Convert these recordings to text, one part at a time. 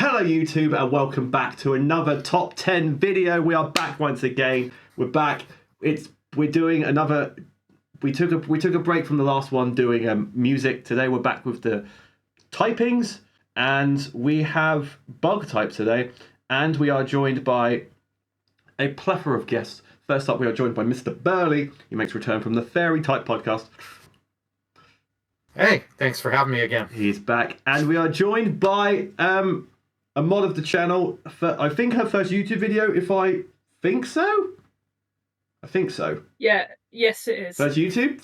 Hello YouTube and welcome back to another top 10 video. We are back once again. We're back. We're doing another. We took a break from the last one doing music. Today we're back with the typings and we have bug type today, and we are joined by a plethora of guests. First up, we are joined by Mr. Burley. He makes return from the Fairy Type podcast. Hey, thanks for having me again. He's back, and we are joined by a mod of the channel. I think her first YouTube video, if I think so. I think so. Yeah, yes it is. First YouTube.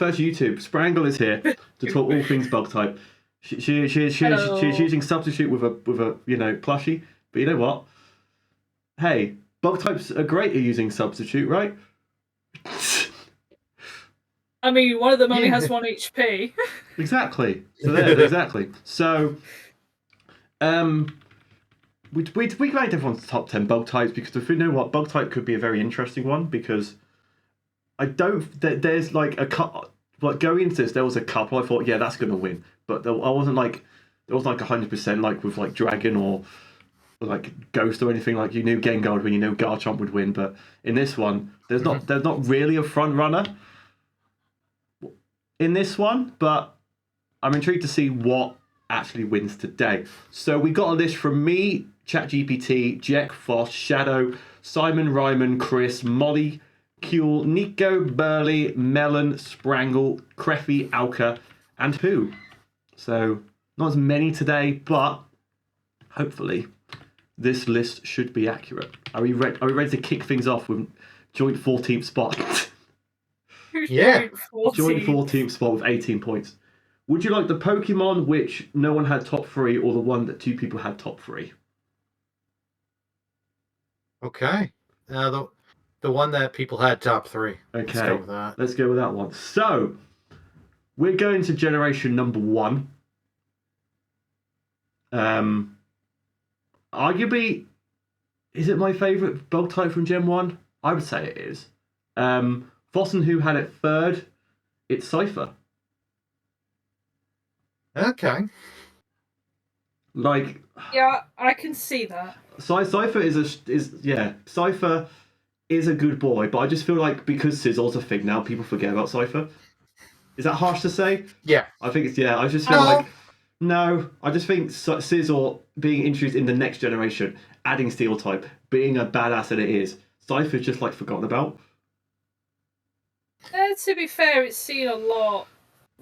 Sprangle is here to talk all things bug type. She's using substitute with a plushie. But you know what? Hey, bug types are great at using substitute, right? I mean, one of them only has 1 HP. Exactly. So there, exactly. So, we ranked everyone's top 10 bug types because if you know what, bug type could be a very interesting one because there's like a cut. Like going into this, there was a couple I thought, yeah, that's gonna win, but I wasn't like there was like 100% like with like Dragon or like Ghost or anything. Like you knew Gengar would win, you knew Garchomp would win, but in this one, there's not really a front runner in this one, but I'm intrigued to see what actually wins today. So we got a list from me, ChatGPT, Jack Foss, Shadow, Simon, Ryman, Chris, Molly, Kuehl, Nico, Burley, Melon, Sprangle, Creffy, Alka, and Who. So not as many today, but hopefully this list should be accurate. Are we ready to kick things off with joint 14th spot? Yeah. Joint 14th spot with 18 points. Would you like the Pokemon which no one had top 3 or the one that 2 people had top 3? Okay. The one that people had top 3. Okay. Let's go with that. Let's go with that one. So, we're going to generation number 1. Arguably, is it my favourite bug type from Gen 1? I would say it is. Foss and Who had it third. It's Cypher. Okay. Like, Yeah, I can see that. Cypher Cypher is a good boy, but I just feel like because Sizzle's a thing now, people forget about Cypher. Is that harsh to say? Yeah. I think it's I just feel like no. I just think Sizzle being introduced in the next generation, adding Steel type, being a badass that it is, Cypher's just like forgotten about. To be fair, it's seen a lot,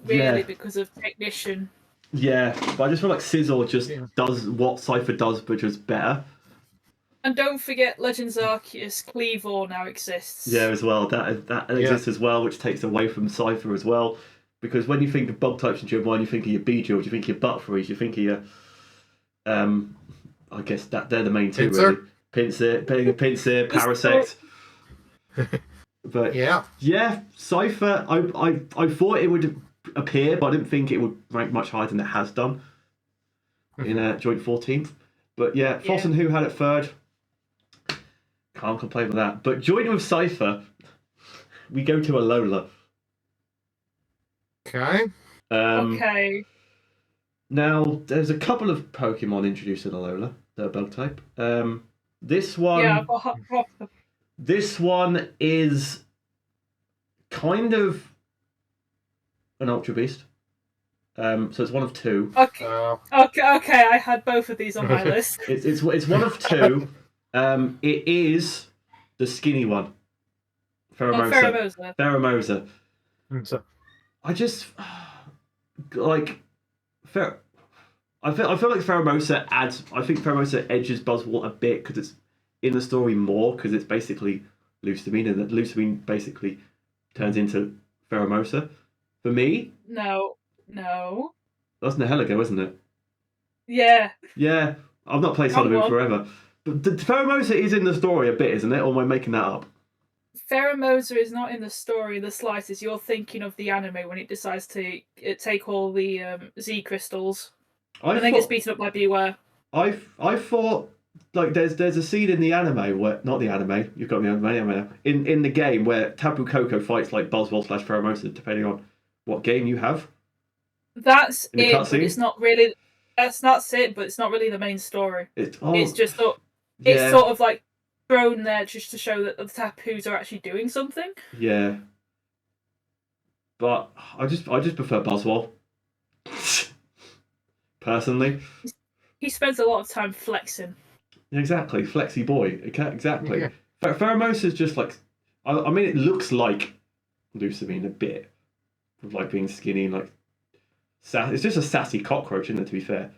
really, because of Technician. Yeah, but I just feel like Sizzle just does what Cypher does, but just better. And don't forget, Legends Arceus Cleavor now exists. Yeah, as well. That exists as well, which takes away from Cypher as well. Because when you think of bug types in Gen 1, you think of your Beedrill, you think of your Butterfrees, you think of your... I guess that they're the main two, really. Pinsir, Parasect. But yeah, Cypher, I thought it would appear, but I didn't think it would rank much higher than it has done in joint 14th. But yeah, Foss and Who had it third. Can't complain with that. But joining with Cypher, we go to Alola. Okay. Okay. Now, there's a couple of Pokemon introduced in Alola that are bug type. This one... Yeah, I've got This one is kind of an Ultra Beast. So it's one of 2. Okay, I had both of these on my list. It's one of 2. It is the skinny one. Pheromosa. I just like I feel like Pheromosa adds. I think Pheromosa edges Buzzwole a bit because it's in the story more because it's basically Lusamine, and that Lusamine basically turns into Pheromosa. For me, No. that's Nihilego, isn't it? Yeah. Yeah, I've not played Sun and Moon forever, but the Pheromosa is in the story a bit, isn't it? Or am I making that up? Pheromosa is not in the story the slightest. You're thinking of the anime when it decides to take all the Z crystals and then gets beaten up by Beware. I thought like there's a scene in the anime where not the anime, you've got me on anime in the game where Tapu Koko fights like Buzzwole / Pheromosa depending on what game you have. That's it, but it's not really. That's it, but it's not really the main story. It's just yeah, it's sort of like thrown there just to show that the Tapus are actually doing something. yeah. But I just prefer Buzzwole. Personally. He spends a lot of time flexing. Exactly, flexy boy. Exactly. Yeah. Pheromosa is just like, I mean, it looks like Lucamine a bit, of like being skinny and like, it's just a sassy cockroach, isn't it? To be fair.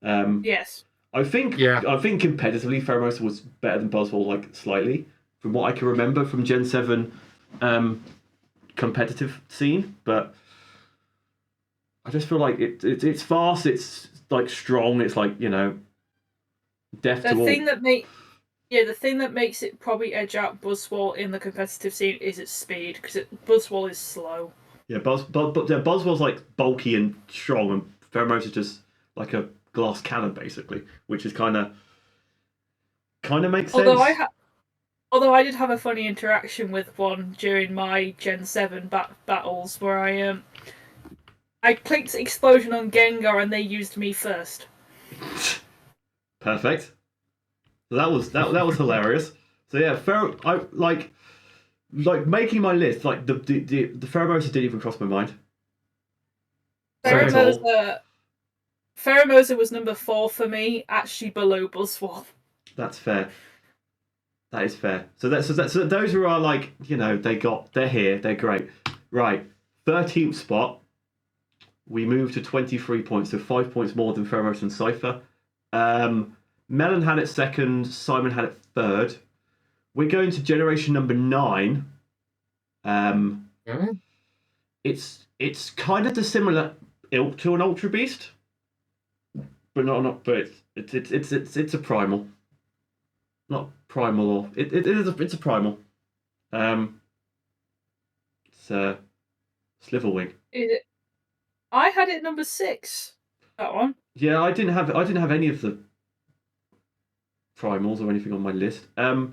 Yes. I think competitively, Pheromosa was better than Buzzwole, like slightly, from what I can remember from Gen 7 competitive scene, but I just feel like it's fast, it's like strong, it's like, death to all. The thing that makes it probably edge out Buzzwole in the competitive scene is its speed, because Buzzwole is slow. Yeah, Buzzwole's like bulky and strong, and Pheromosa is just like a glass cannon, basically, which is kind of makes sense. Although I did have a funny interaction with one during my Gen 7 battles where I clicked explosion on Gengar and they used me first. Perfect. So that was hilarious. So yeah, I like making my list. Like the Pheromosa didn't even cross my mind. Pheromosa was number 4 for me, actually below Buzzwole. That's fair. That is fair. So those who are like, they're here, they're great. Right, 13th spot. We move to 23 points, so 5 points more than Pheromosa and Cypher. Melon had it second, Simon had it third. We're going to generation number 9. It's kind of the similar ilk to an Ultra Beast, but not. But it's a primal, not primal, or it's a primal. It's Sliverwing. Is it? I had it number 6. That one. Yeah, I didn't have any of the primals or anything on my list. I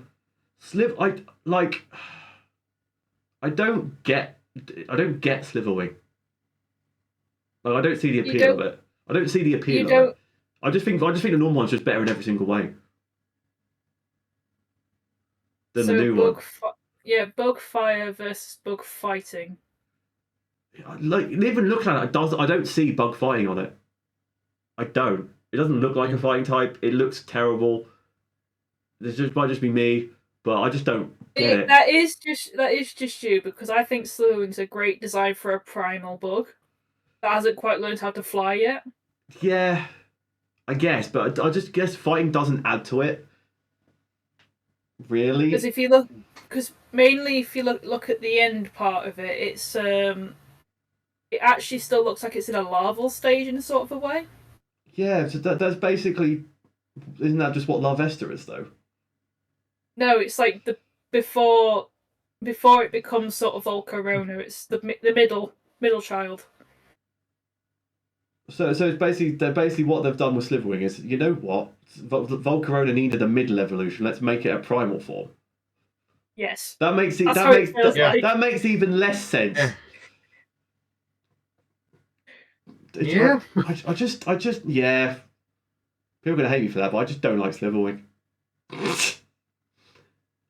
don't get Sliverwing. Like, I don't see the appeal of it. I don't see the appeal of it. I just think the normal one's just better in every single way than the new one. Bug fire versus bug fighting. Like, even looking at it, I don't see bug fighting on it. I don't. It doesn't look like a fighting type. It looks terrible. Might just be me, but I just don't get it. That is just you, because I think Slurwing's a great design for a primal bug that hasn't quite learned how to fly yet. Yeah, I guess, but I just guess fighting doesn't add to it. Really? Because if you look at the end part of it, it's it actually still looks like it's in a larval stage in a sort of a way. Yeah, so that's basically, isn't that just what Larvesta is though? No, it's like before it becomes sort of Volcarona. It's the middle child. So it's basically what they've done with Sliverwing is, you know what, Volcarona needed a middle evolution. Let's make it a primal form. Yes. That makes even less sense. Yeah. I just yeah. People are gonna hate me for that, but I just don't like Sliverwing.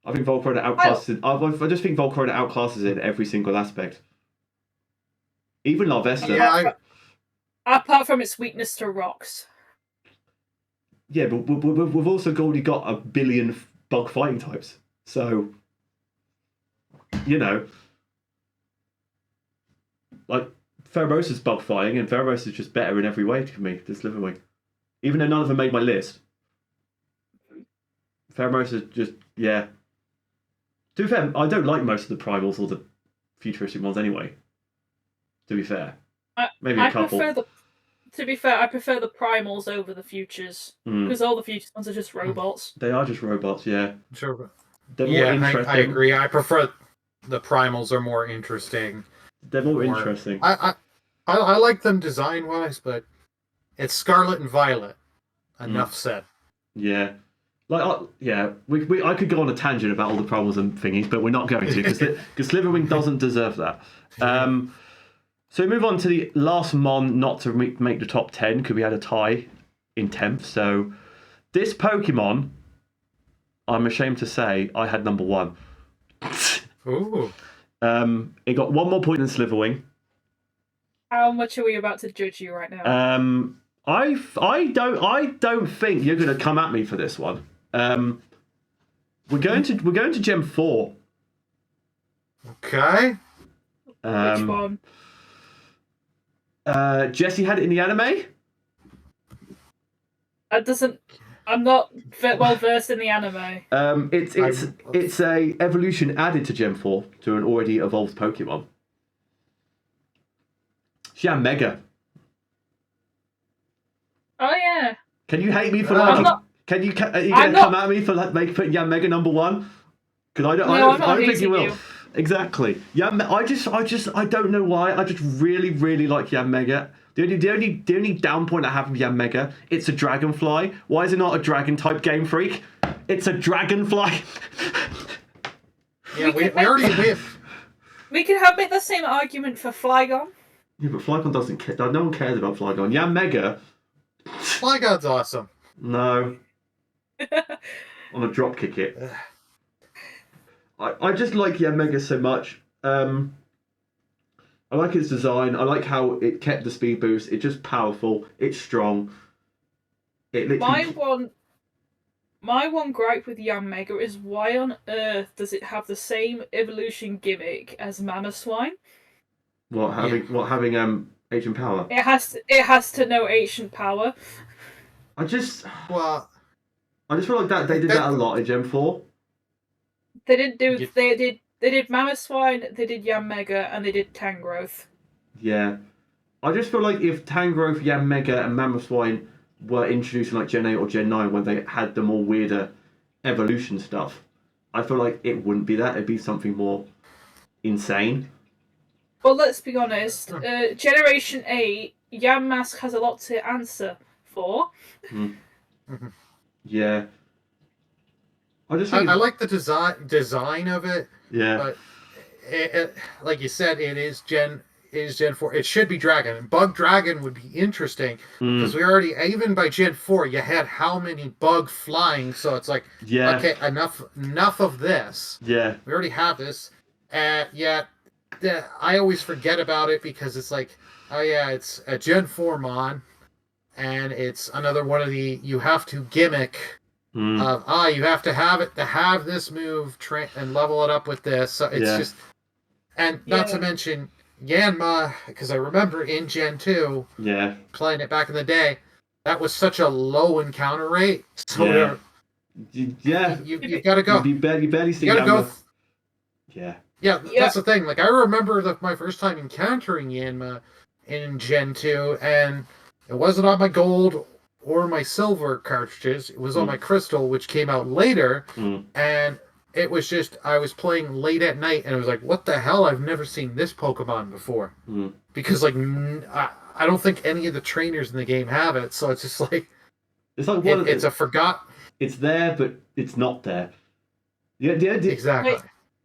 I think Volcarona outclasses it. I just think Volcarona outclasses it in every single aspect. Even Larvesta. Yeah, apart from its weakness to rocks. Yeah, but we've also already got a billion bug fighting types. So, like, Pheromosa's bug fighting, and Pheromosa's just better in every way for me than Sliverwing. Even though none of them made my list. Pheromosa's just, yeah. To be fair, I don't like most of the primals or the futuristic ones anyway. To be fair. Maybe a couple. To be fair, I prefer the primals over the futures. Because all the futures ones are just robots. They are just robots, yeah. Sure. They're more interesting. I agree. I prefer the primals are more interesting. They're more interesting. I like them design wise, but it's Scarlet and Violet. Enough said. Yeah. Like, I could go on a tangent about all the primals and thingies, but we're not going to, because Sliverwing doesn't deserve that. So we move on to the last Mon not to make the top 10 because we had a tie in 10th. So this Pokemon, I'm ashamed to say, I had number 1. Ooh. It got 1 more point than Slitherwing. How much are we about to judge you right now? I don't think you're going to come at me for this one. We're going to Gem 4. Okay. Which one? Jesse had it in the anime. That doesn't. I'm not well versed in the anime. It's a evolution added to Gen 4 to an already evolved Pokemon. Mega. Oh yeah. Can you hate me for I'm liking? not- Are you gonna come at me for putting Mega number 1? Because I'm I not don't think hating you will. you. Exactly. I don't know why. I just really like Mega. The only down point I have with Mega, it's a dragonfly. Why is it not a dragon type Game Freak? It's a dragonfly. Yeah, we already. We can make the same argument for Flygon. Yeah, but Flygon doesn't care. No one cares about Flygon. Mega. Flygon's awesome. No. On a drop kick it. I just like Mega so much. I like its design. I like how it kept the speed boost. It's just powerful. It's strong. It literally... My one gripe with Mega is why on earth does it have the same evolution gimmick as Mamoswine? Having ancient power? It has to know ancient power. I just Well, feel like that they did that a lot in Gen 4. They didn't do. They did Mamoswine, they did Mega, and they did Tangrowth. Yeah, I just feel like if Tangrowth, Mega, and Mamoswine were introduced in like Gen 8 or Gen 9 when they had the more weirder evolution stuff, I feel like it wouldn't be that. It'd be something more insane. Well, let's be honest. Generation 8, Yamask has a lot to answer for. Yeah. I like the design of it. Yeah. But it, like you said, it is Gen 4. It should be Dragon. And Bug Dragon would be interesting because we already, even by Gen 4, you had how many bug flying. So it's like, okay, enough of this. Yeah. We already have this. I always forget about it because it's like, oh yeah, it's a Gen 4 Mon, and it's another one of the you have to gimmick. Of you have to have it to have this move and level it up with this. So it's just, and not to mention Yanma, because I remember in Gen 2 playing it back in the day, that was such a low encounter rate. So you gotta go. You barely see. You gotta go. Yeah, that's the thing. Like I remember my first time encountering Yanma in Gen 2, and it wasn't on my gold or my silver cartridges. It was on my crystal, which came out later, and it was just I was playing late at night, and it was like, what the hell? I've never seen this Pokemon before, because like I don't think any of the trainers in the game have it, so it's just like it's like it's a forgot. It's there, but it's not there. Yeah, exactly.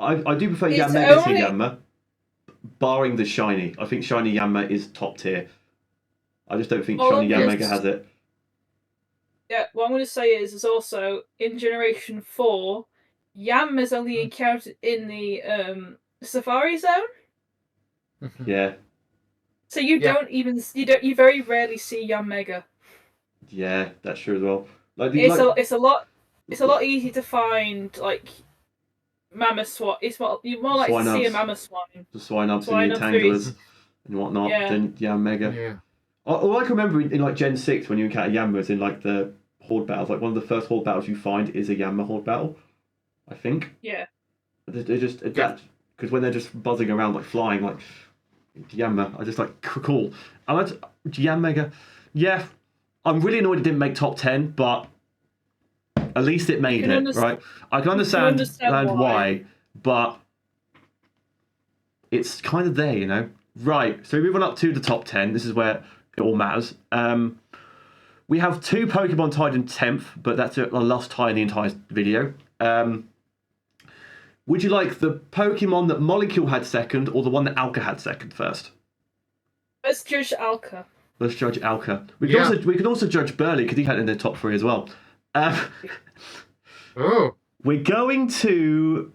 I do prefer Yanmega to Yanma, barring the shiny. I think shiny Yanma is top tier. I just don't think shiny Yanmega has it. Yeah, what I'm going to say is also in Generation 4, Yam is only encountered in the Safari Zone. Yeah. So you very rarely see Yanmega. Yeah, that's true as well. It's a lot easier to find like Mamoswine. It's you more like to see a Mamoswine. The Swinubs and the Tanglers and whatnot than Yanmega. Yeah. All I can remember in like Gen 6 when you encounter Yanmas in like the Horde battles, like one of the first Horde battles you find is a Yanma Horde battle, I think. Yeah. They just adapt, because when they're just buzzing around like flying like Yanma, I just like cool. I like Yanmega. Yeah, I'm really annoyed it didn't make top 10, but at least it made it, right? I can understand why, but it's kind of there, you know? Right, so moving up to the top 10, this is where it all matters. We have 2 Pokemon tied in 10th, but that's the last tie in the entire video. Would you like the Pokemon that Molecule had second or the one that Alka had second first? Let's judge Alka. Let's judge Alka. We Yeah. can also judge Burley because he had it in the top 3 as well. Oh, We're going to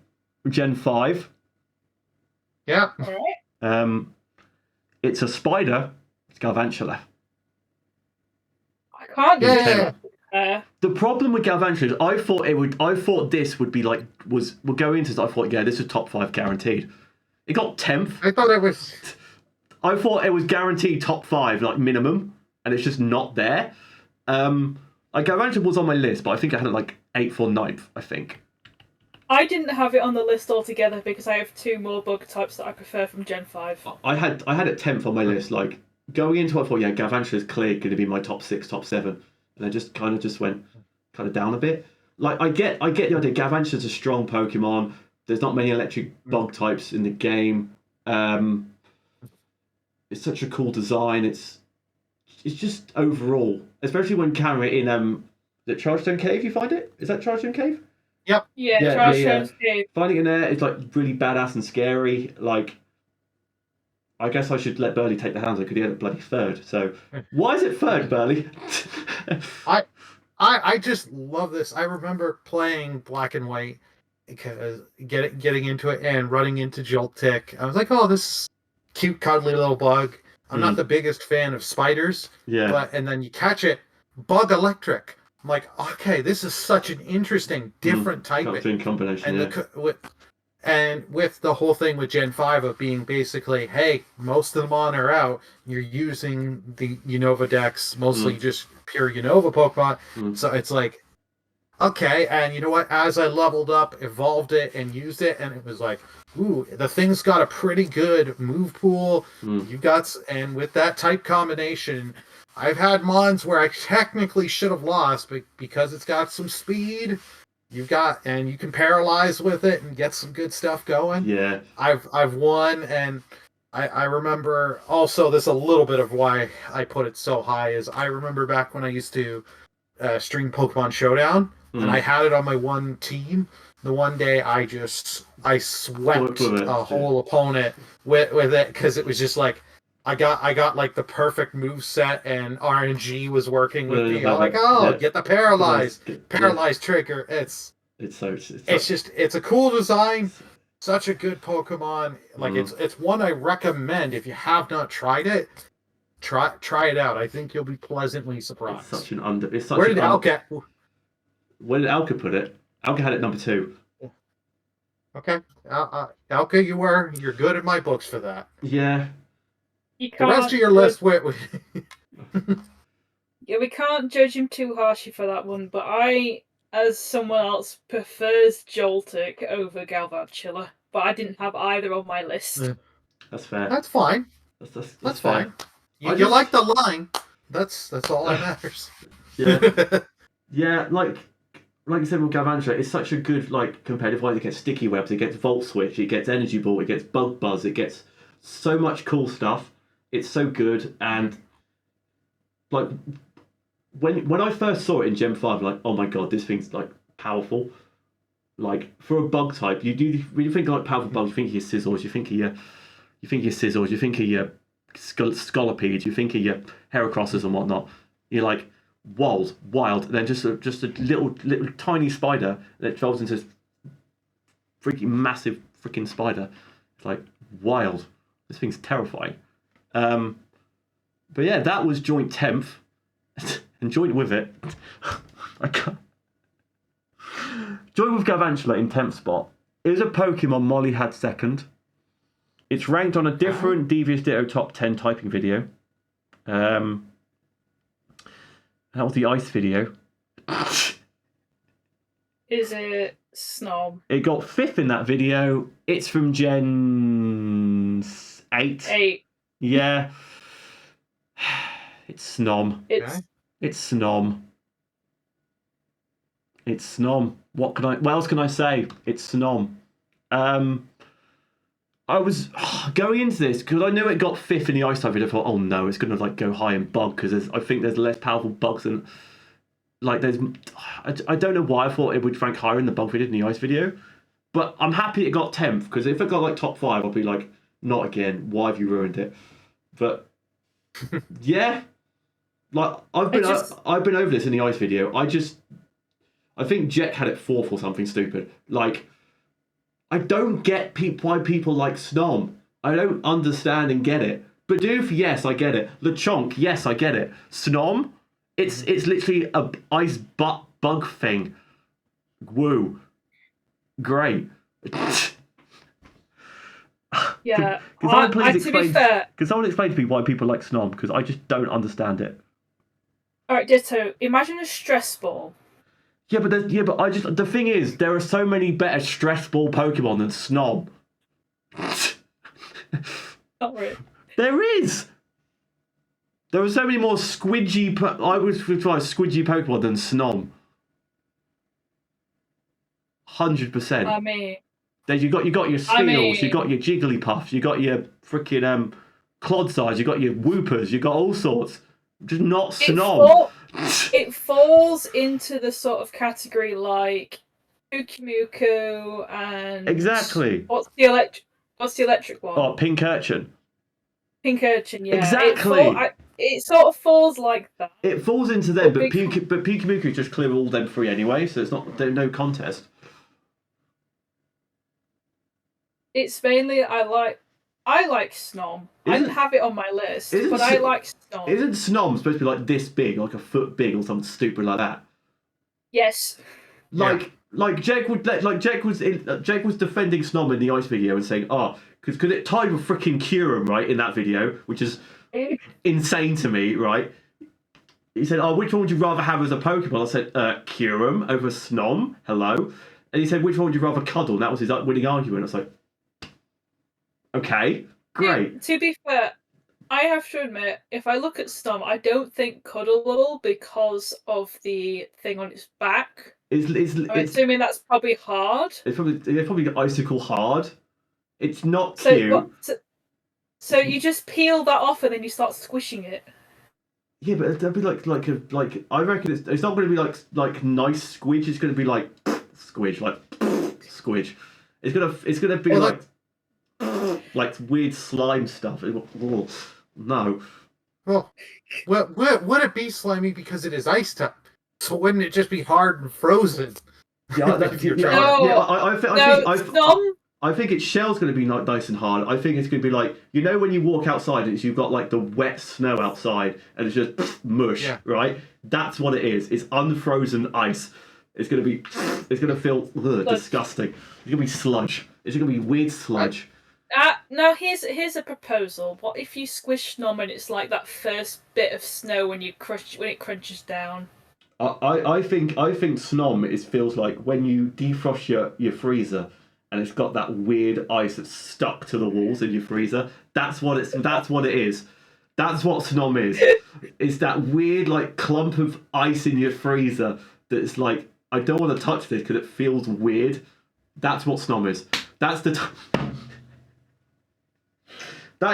Gen 5. yeah. All right. It's a spider. It's Galvantula. I can't Yeah. judge. The problem with Galvantula is I thought this would be like we'll go into this. I thought this is top 5 guaranteed. It got 10th. I thought it was. I thought it was guaranteed top 5 like minimum, and it's just not there. Like Galvantula was on my list, but I think I had it like 8th or 9th. I think. I didn't have it on the list altogether because I have 2 more bug types that I prefer from Gen 5. I had it 10th on my list. Like going into it, I thought Galvantula is clearly going to be my top 6, top 7, and I just went down a bit. Like I get the idea. Galvantula is a strong Pokemon. There's not many electric bug types in the game. It's such a cool design. It's just overall, especially when carrying it in the Chargestone Cave. You find it? Is that Chargestone Cave? Yeah, yeah. Finding it in there is like really badass and scary. Like, I guess I should let Burley take the hands because he had it bloody 3rd. So why is it 3rd, Burley? I just love this. I remember playing Black and White because getting into it and running into Joltik. I was like, oh, this cute, cuddly little bug. I'm not the biggest fan of spiders. Yeah. And then you catch it, bug electric. I'm like, okay, this is such an interesting, different type. Combination, and with the whole thing with Gen 5 of being basically, hey, most of them on are out, you're using the Unova Dex, mostly just pure Unova Pokemon. So it's like, okay, and you know what? As I leveled up, evolved it, and used it, and it was like, ooh, the thing's got a pretty good move pool. And with that type combination, I've had mons where I technically should have lost, but because it's got some speed, you can paralyze with it and get some good stuff going. Yeah. I've won, and I remember also this a little bit of why I put it so high is I remember back when I used to stream Pokemon Showdown, and I had it on my one team. The one day I swept a whole opponent with it because it was just like I got like the perfect move set and RNG was working with me. I'm like, get the paralyzed trigger. It's a cool design, such a good Pokemon. Like it's one I recommend if you have not tried it. Try it out. I think you'll be pleasantly surprised. Where did Alka put it? Alka had it number 2. Okay, Alka, you're good in my books for that. Yeah. The rest of your list, yeah, we can't judge him too harshly for that one. But I, as someone else, prefers Joltik over Galvantula. But I didn't have either on my list. That's fair. That's fine. That's fine. You like the line. That's all that matters. Yeah. Yeah, like you said with Galvantula, it's such a good competitive one. It gets sticky webs, it gets Volt Switch, it gets Energy Ball, it gets Bug Buzz, it gets so much cool stuff. It's so good, and when I first saw it in Gen 5, oh my god, this thing's powerful. For a bug type, when you think powerful bugs, you think of your Scizors, you think of your Scolopedes, you think of your Heracrosses and whatnot. You're like, wild, and then just a little tiny spider that evolves into this freaking massive freaking spider. It's like wild. This thing's terrifying. But yeah, that was joint 10th, and joint with it. Joint with Galvantula in 10th spot is a Pokemon Molly had 2nd. It's ranked on a different Devious Ditto top 10 typing video. That was the ice video. Is it Snob? It got 5th in that video. It's from Gen 8. 8. Yeah. It's Snom. It's Snom. It's Snom. What else can I say? It's Snom. I was going into this because I knew it got 5th in the ice type video. I thought, oh no, it's going to go high in bug because I think there's less powerful bugs than there's. I don't know why I thought it would rank higher in the bug video than the ice video, but I'm happy it got 10th because if it got top 5, I'll be like, not again. Why have you ruined it? But Yeah. Like I've been over this in the ice video. I think Jack had it fourth or something stupid. Like I don't get why people like Snom. I don't understand and get it. Bidoof, yes, I get it. Lechonk, yes, I get it. Snom, it's literally a ice butt bug thing. Woo. Great. Yeah. Can someone please to be fair, Can someone explain to me why people like Snom? Because I just don't understand it. alright, Ditto, imagine a stress ball. Yeah, but the thing is, there are so many better stress ball Pokemon than Snom. Not really. There is. There are so many more squidgy. I would try squidgy Pokemon than Snom. 100%. I mean, You got your Steels, you got your Jigglypuffs, you got your freaking Clodsires, you got your Whoopers, you got all sorts. Just not Snom. It falls into the sort of category like Ukimuku and Exactly. What's the electric one? Oh, Pink Urchin. Pink Urchin, yeah. Exactly. It sort of falls like that. It falls into them, but Pikamuku just clear all them three anyway, so there's no contest. It's mainly I like Snom. I didn't have it on my list, but I like Snom. Isn't Snom supposed to be like this big, like a foot big, or something stupid like that? Yes. Like Jake was defending Snom in the ice video and saying, because it tied with freaking Kyurem, right, in that video, which is insane to me, right? He said, which one would you rather have as a Pokemon? I said, Kyurem over Snom. Hello. And he said, which one would you rather cuddle? And that was his winning argument. I was like, okay, great. To be fair, I have to admit, if I look at Snom, I don't think cuddleable because of the thing on its back. I'm assuming that's probably hard. It's probably icicle hard. It's not cute. So you just peel that off and then you start squishing it. Yeah, but that'd be like I reckon it's not going to be like nice squidge. It's going to be like squidge, like squidge. It's gonna be like weird slime stuff. No. Well, would it be slimy because it is ice type? So wouldn't it just be hard and frozen? Yeah, I think its shell's going to be nice and hard. I think it's going to be like, when you walk outside, you've got like the wet snow outside, and it's just mush, right? That's what it is. It's unfrozen ice. It's going to feel disgusting. It's going to be sludge. It's going to be weird sludge. Now here's a proposal. What if you squish Snom and it's like that first bit of snow when it crunches down? I think Snom feels like when you defrost your freezer and it's got that weird ice that's stuck to the walls in your freezer. That's what it is. That's what Snom is. It's that weird like clump of ice in your freezer that's like, I don't want to touch this because it feels weird. That's what Snom is. That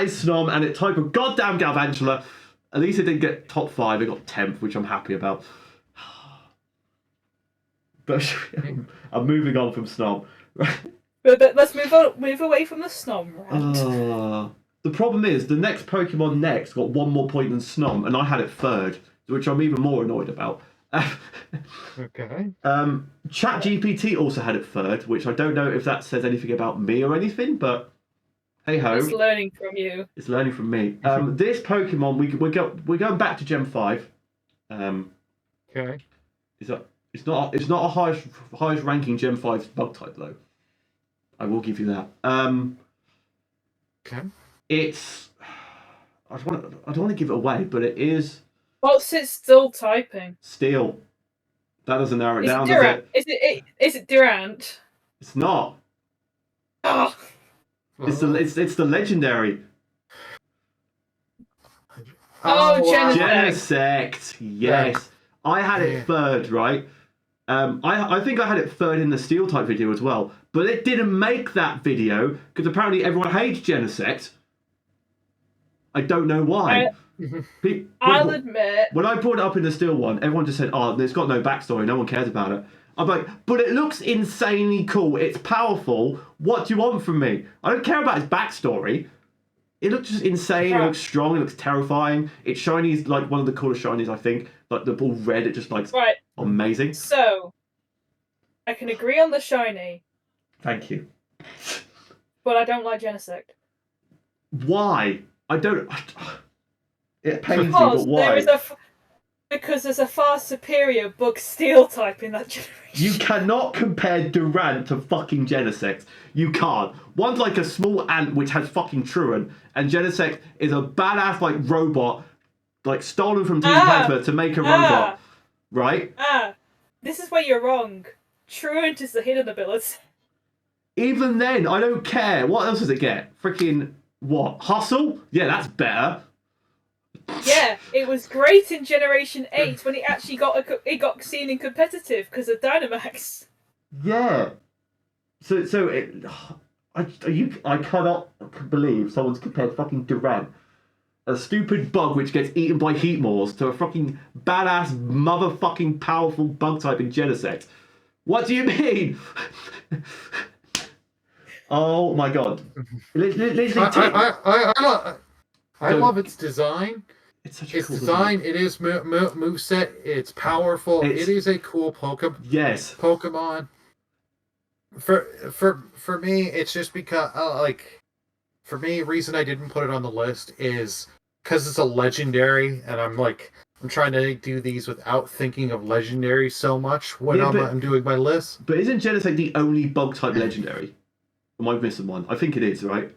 is Snom, and it type of goddamn Galvantula. At least it didn't get top 5, it got 10th, which I'm happy about. But I'm moving on from Snom. But let's move away from the Snom rant. The problem is, the next Pokemon next got 1 more point than Snom, and I had it 3rd, which I'm even more annoyed about. Okay. ChatGPT also had it 3rd, which I don't know if that says anything about me or anything, but hey ho. It's learning from you. It's learning from me. This Pokemon, we're going back to Gen 5. Okay. It's not a highest ranking Gen 5 bug type though. I will give you that. Okay. It's I don't want to give it away, but it is. What's it still typing? Steel. That doesn't narrow it down, Durant? does it? Is it Durant? It's not. Oh. It's the legendary. Genesect. Yes. Right. I had it 3rd, right? I think I had it 3rd in the Steel type video as well, but it didn't make that video because apparently everyone hates Genesect. I don't know why. I'll admit. When I brought it up in the Steel one, everyone just said, it's got no backstory, no one cares about it. I'm like, but it looks insanely cool, it's powerful, what do you want from me? I don't care about its backstory. It looks just insane. It Right. looks strong. It looks terrifying. Its shiny is like one of the coolest shinies, I think. Like the all red, it just like Right. amazing. So, I can agree on the shiny, Thank you. but I don't like Genesect. Why? I don't. It pains me, Because but why? because there's a far superior bug steel type in that generation. You cannot compare Durant to fucking Genesect. You can't. One's like a small ant which has fucking Truant, and Genesect is a badass like robot, like stolen from Team Plasma to make a robot, right? This is where you're wrong. Truant is the hidden ability. Even then, I don't care. What else does it get? Freaking what? Hustle? Yeah, that's better. Yeah, it was great in Generation 8 when it actually got seen in competitive because of Dynamax. Yeah. So it. I cannot believe someone's compared fucking Durant, a stupid bug which gets eaten by Heatmores, to a fucking badass motherfucking powerful bug type in Genesect. What do you mean? Oh my god. I love its design. It's such a Its cool design. It is moveset. It's powerful. It is a cool Yes. Pokemon. For me, it's just because for me, reason I didn't put it on the list is because it's a legendary, and I'm trying to do these without thinking of legendary so much when I'm doing my list. But isn't Genesect the only bug type legendary? Am I missing one? I think it is, right?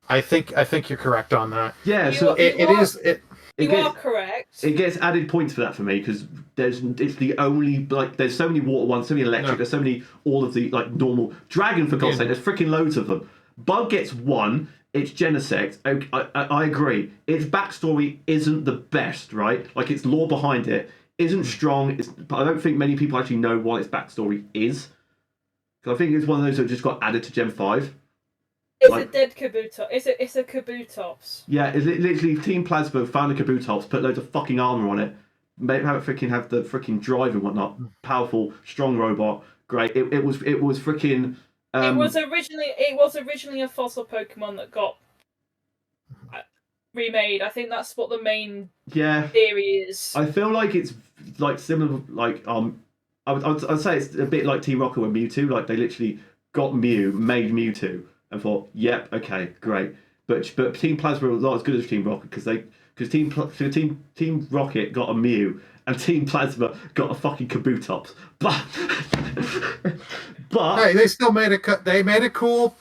I think you're correct on that. Yeah, You are correct. It gets added points for that for me because it's the only there's so many water ones, so many electric, there's so many all of the normal dragon for God's sake. There's freaking loads of them. Bug gets one. It's Genesect. I agree. Its backstory isn't the best, right? Like its lore behind it isn't strong. I don't think many people actually know what its backstory is. Because I think it's one of those that just got added to Gen 5. It's a dead Kabuto. It's a Kabutops. Yeah, it's literally Team Plasma found a Kabutops, put loads of fucking armor on it, have the freaking drive and whatnot. Powerful, strong robot. Great. It was freaking. It was originally a fossil Pokemon that got remade. I think that's what the main theory is. I feel like it's similar I'd say it's a bit like Team Rocket with Mewtwo. Like they literally got Mew, made Mewtwo, and thought, "Yep, okay, great." But Team Plasma was not as good as Team Rocket because Team Rocket got a Mew and Team Plasma got a fucking Kabutops. But hey, they still made a cool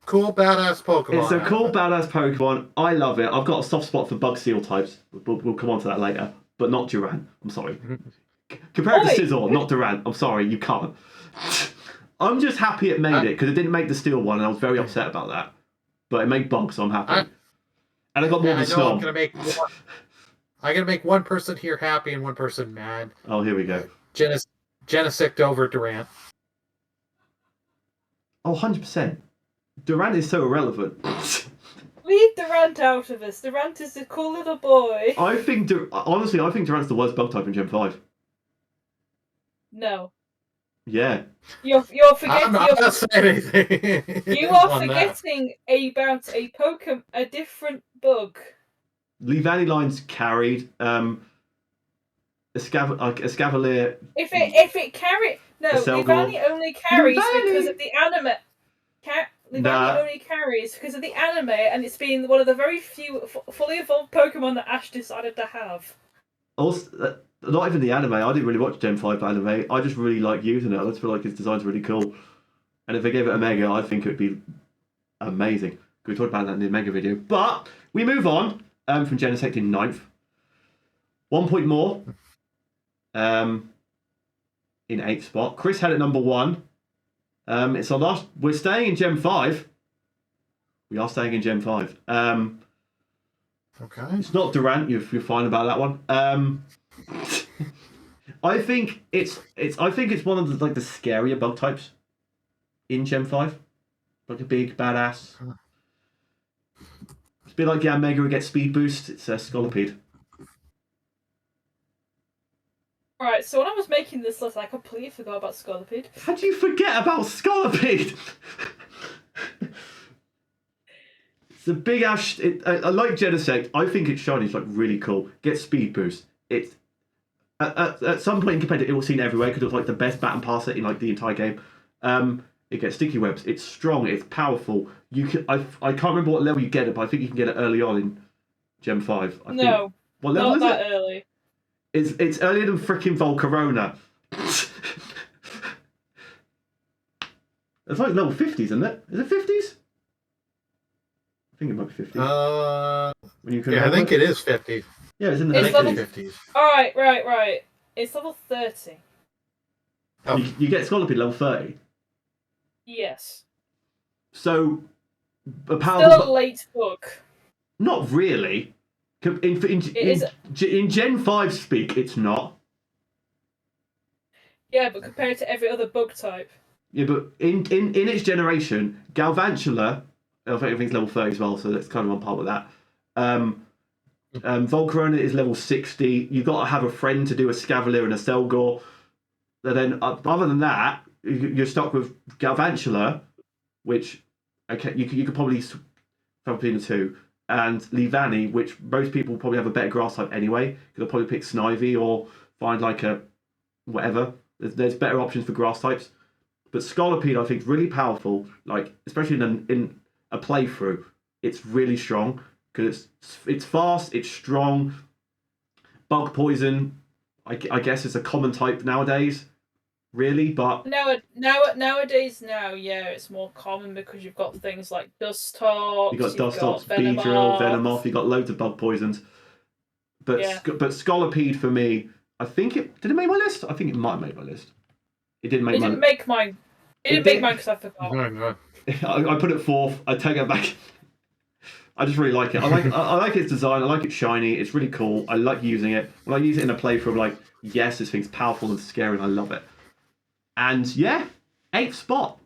badass Pokemon. It's a cool badass Pokemon. I love it. I've got a soft spot for Bug Seal types. We'll come on to that later. But not Durant. I'm sorry. Compared to Scizor, not Durant. I'm sorry, you can't. I'm just happy it made it because it didn't make the Steel one, and I was very upset about that. But it made Bug, so I'm happy. And I got more than Snob. I'm gonna make one person here happy and one person mad. Oh, here we go. Genesect over Durant. Oh, 100%. Durant is so irrelevant. Leave Durant out of this. Durant is a cool little boy. Honestly, I think Durant's the worst bug type in Gen 5. No. Yeah. You're forgetting. I'm not saying anything. You are forgetting about a different bug. Levanieline's carried. Escavalier. If it carried, no, Levani only carries because of the anime. Levani only carries because of the anime, and it's been one of the very few fully evolved Pokemon that Ash decided to have. Also, not even the anime. I didn't really watch Gen 5 anime. I just really like using it. I just feel like its design's really cool. And if they gave it a Mega, I think it would be amazing. We talked about that in the Mega video. But we move on from Genesect in 9th. 1 point more. In 8th spot. Chris had it number 1. It's our last. We're staying in Gen 5. We are staying in Gen 5. Okay. It's not Durant. You're fine about that one. I think it's one of the the scarier bug types in Gen 5. Like a big badass. It's a bit like Mega who gets speed boost. It's a Scolipede. Right, so when I was making this list, I completely forgot about Scolipede. How do you forget about Scolipede? a big Ash. I like Genesect. I think its shiny is like really cool. Get speed boost. It's at some point in competitive, it was seen everywhere because it was like the best bat and passer in like the entire game. It gets sticky webs. It's strong. It's powerful. You can. I can't remember what level you get it, but I think you can get it early on in Gen 5. I think. What level not is that it? early. It's earlier than freaking Volcarona. It's like level 50s, isn't it? Is it 50s? I think it might be 50s. I think it is 50. Yeah, it's in the 50s. Alright, right. It's level 30. Oh. You get Scolipede level 30? Yes. So, still a late book. Not really. In Gen 5 speak, it's not. Yeah, but compared to every other bug type. Yeah, but in its generation, Galvantula, I think it's level 30 as well, so that's kind of on par with that. Volcarona is level 60. You've got to have a friend to do a Scavalier and a Selgor. And then, other than that, you're stuck with Galvantula, which, okay, you could probably swap between the two, and Leavanny, which most people probably have a better grass type anyway. They'll probably pick Snivy or find like a whatever. There's better options for grass types. But Scolipede, I think, is really powerful. Like, especially in a playthrough, it's really strong because it's fast, it's strong. Bug poison, I guess, is a common type nowadays. Really, but nowadays, it's more common because you've got things like Dustox. You've got Dustox, Beedrill, Venomoth. You've got loads of bug poisons. But Scolipede for me, I think did it make my list? I think it might have made my list. It didn't make It didn't make mine. It didn't make mine because I forgot. No. I put it fourth. I take it back. I just really like it. I like its design. I like its shiny. It's really cool. I like using it. When I use it in a playthrough, I'm like, yes, this thing's powerful and scary, and I love it. And yeah, 8th spot.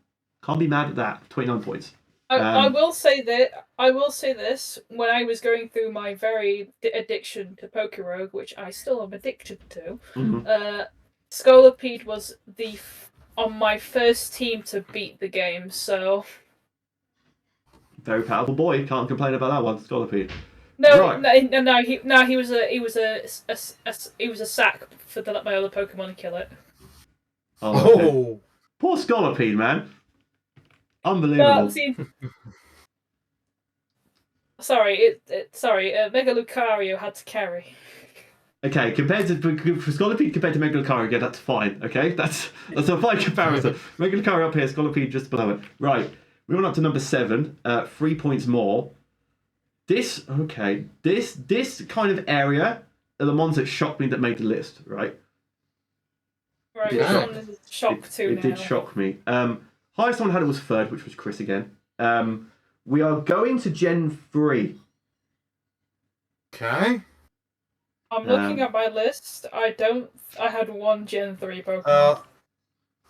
Can't be mad at that. 29 points. I will say that. I will say this: when I was going through my very addiction to Pokerogue, which I still am addicted to, Scolipede was on my first team to beat the game. So very powerful boy. Can't complain about that one, Scolipede. No. He was a sack for to let my other Pokemon kill it. Oh, okay. Poor Scolipede, man. Unbelievable. Mega Lucario had to carry. Okay, for Scolipede compared to Mega Lucario, yeah, that's fine. Okay, that's a fine comparison. Mega Lucario up here, Scolipede just below it. Right, we're on up to number 7. 3 points more. This kind of area are the ones that shocked me that made the list. Right. Right, this one is a shock too. It did shock me. Highest one had it was 3rd, which was Chris again. We are going to Gen 3. Okay. I'm looking at my list. I had one Gen 3 Pokemon.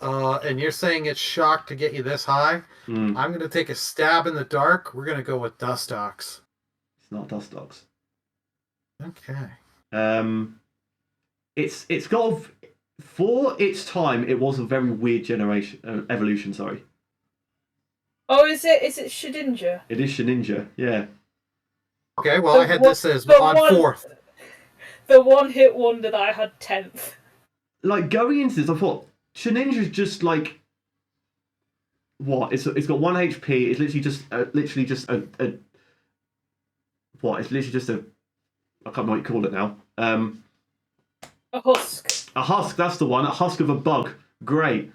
And you're saying it's shocked to get you this high? I'm going to take a stab in the dark. We're going to go with Dustox. It's not Dustox. Okay. It's got for its time, it was a very weird evolution. Sorry. Oh, is it Shedinja? It is Shedinja, yeah. Okay, well, I had this as on 4th. The one-hit wonder that I had 10th. Like, going into this, I thought, Shedinja's just like... What? It's got 1 HP, it's literally just a... What? It's literally just a... I can't remember what you call it now. A husk. A husk, that's the one. A husk of a bug. Great.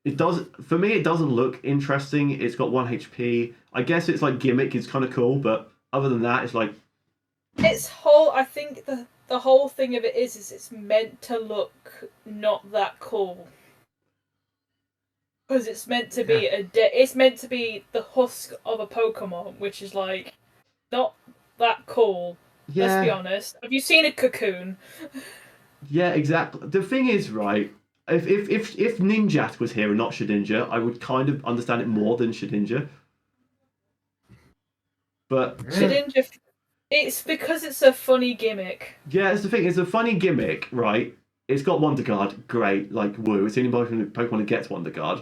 It does, for me, it doesn't look interesting. It's got 1 HP. I guess it's like gimmick. It's kind of cool, but other than that, it's like... I think the whole thing of it is it's meant to look not that cool. Because it's meant to be it's meant to be the husk of a Pokemon, which is like not that cool. Yeah. Let's be honest. Have you seen a cocoon? Yeah, exactly. The thing is, right, if Ninjask was here and not Shedinja, I would kind of understand it more than Shedinja. But Shedinja, it's because it's a funny gimmick. Yeah, it's the thing. It's a funny gimmick, right? It's got Wonder Guard, great, like woo. It's the only Pokemon that gets Wonder Guard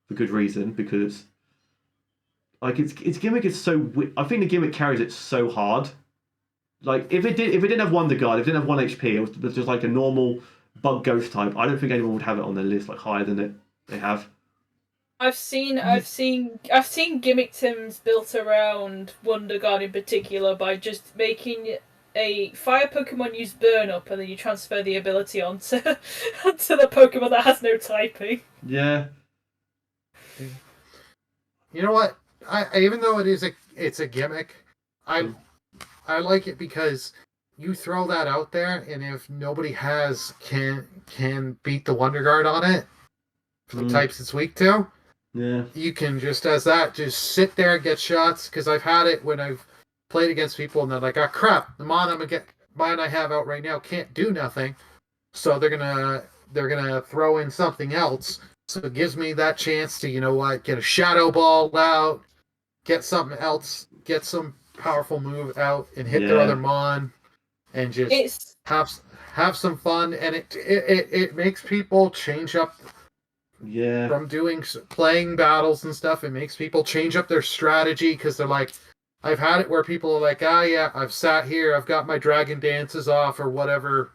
for good reason, because Like its gimmick is so. I think the gimmick carries it so hard. Like if it didn't have Wonder Guard, if it didn't have 1 HP, it was just like a normal bug ghost type. I don't think anyone would have it on their list like higher than they have. I've seen gimmick Tims built around Wonder Guard in particular by just making a fire Pokemon use Burn Up, and then you transfer the ability onto onto the Pokemon that has no typing. Yeah. You know what? I even though it's a gimmick, I like it because you throw that out there, and if nobody can beat the Wonder Guard on it for the types it's weak to, yeah, you can just just sit there and get shots. Because I've had it when I've played against people, and they're like, "Ah, crap! The mine I have out right now can't do nothing," so they're gonna throw in something else. So it gives me that chance to get a Shadow Ball out, get something else, get some powerful move out, and hit their other Mon, and just have some fun. And it makes people change up. Yeah. From playing battles and stuff, it makes people change up their strategy because they're like, I've had it where people are like, yeah, I've sat here, I've got my Dragon Dances off or whatever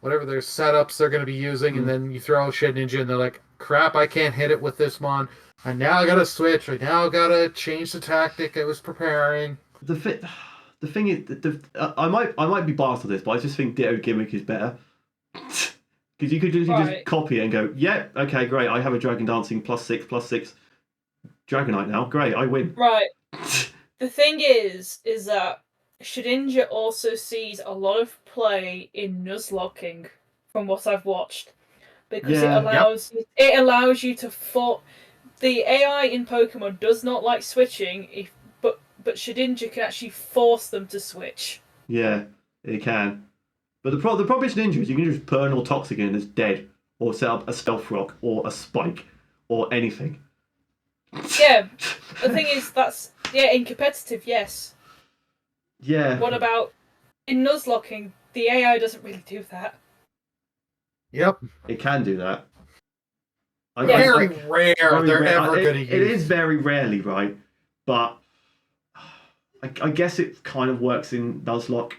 their setups they're going to be using, and then you throw Shedinja and they're like, crap, I can't hit it with this Mon. And now I got to switch. I now got to change the tactic I was preparing. The thing is, I might be biased on this, but I just think Ditto gimmick is better. Because you could just copy it and go, yeah, okay, great. I have a Dragon Dancing +6/+6 Dragonite now. Great, I win. Right. The thing is that Shedinja also sees a lot of play in Nuzlocking, from what I've watched, because it allows you to the AI in Pokemon does not like switching, but Shedinja can actually force them to switch. Yeah, it can. But the problem with Shedinja is you can just burn or Toxic in and it's dead, or set up a Stealth Rock or a Spike or anything. Yeah, the thing is in competitive, yes. Yeah. What about in Nuzlocking? The AI doesn't really do that. Yep. It can do that. Very rare they're ever going to use. It is very rarely, right? But I guess it kind of works in Nuzlocke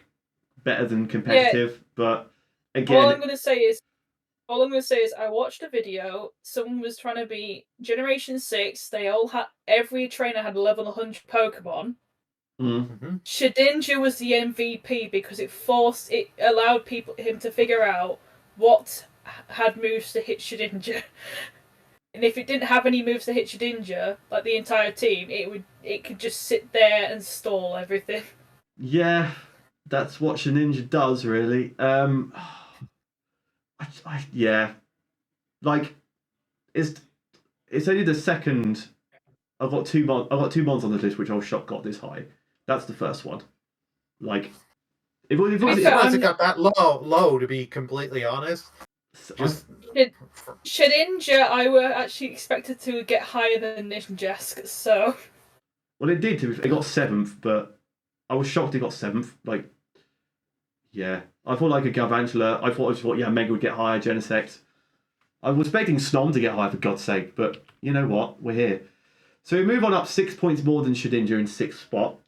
better than competitive, but again... All I'm going to say is I watched a video, someone was trying to be Generation 6, every trainer had a level 100 Pokemon. Mm-hmm. Shedinja was the MVP because it allowed him to figure out what had moves to hit Shedinja. And if it didn't have any moves to hit Shedinja, like the entire team, it could just sit there and stall everything. Yeah, that's what Shedinja does, really. Yeah, like it's only the second. I've got two Mons on the list, which I was shocked got this high. That's the first one. Like, if it hasn't got that low, to be completely honest. Shedinja, I were actually expected to get higher than Ninjask, so. Well, it did. It got 7th, but I was shocked it got 7th. Like, yeah, I thought like a Galvantula. I thought Mega would get higher. Genesect. I was expecting Snom to get higher, for God's sake, but you know what? We're here. So we move on up 6 points more than Shedinja in 6th spot.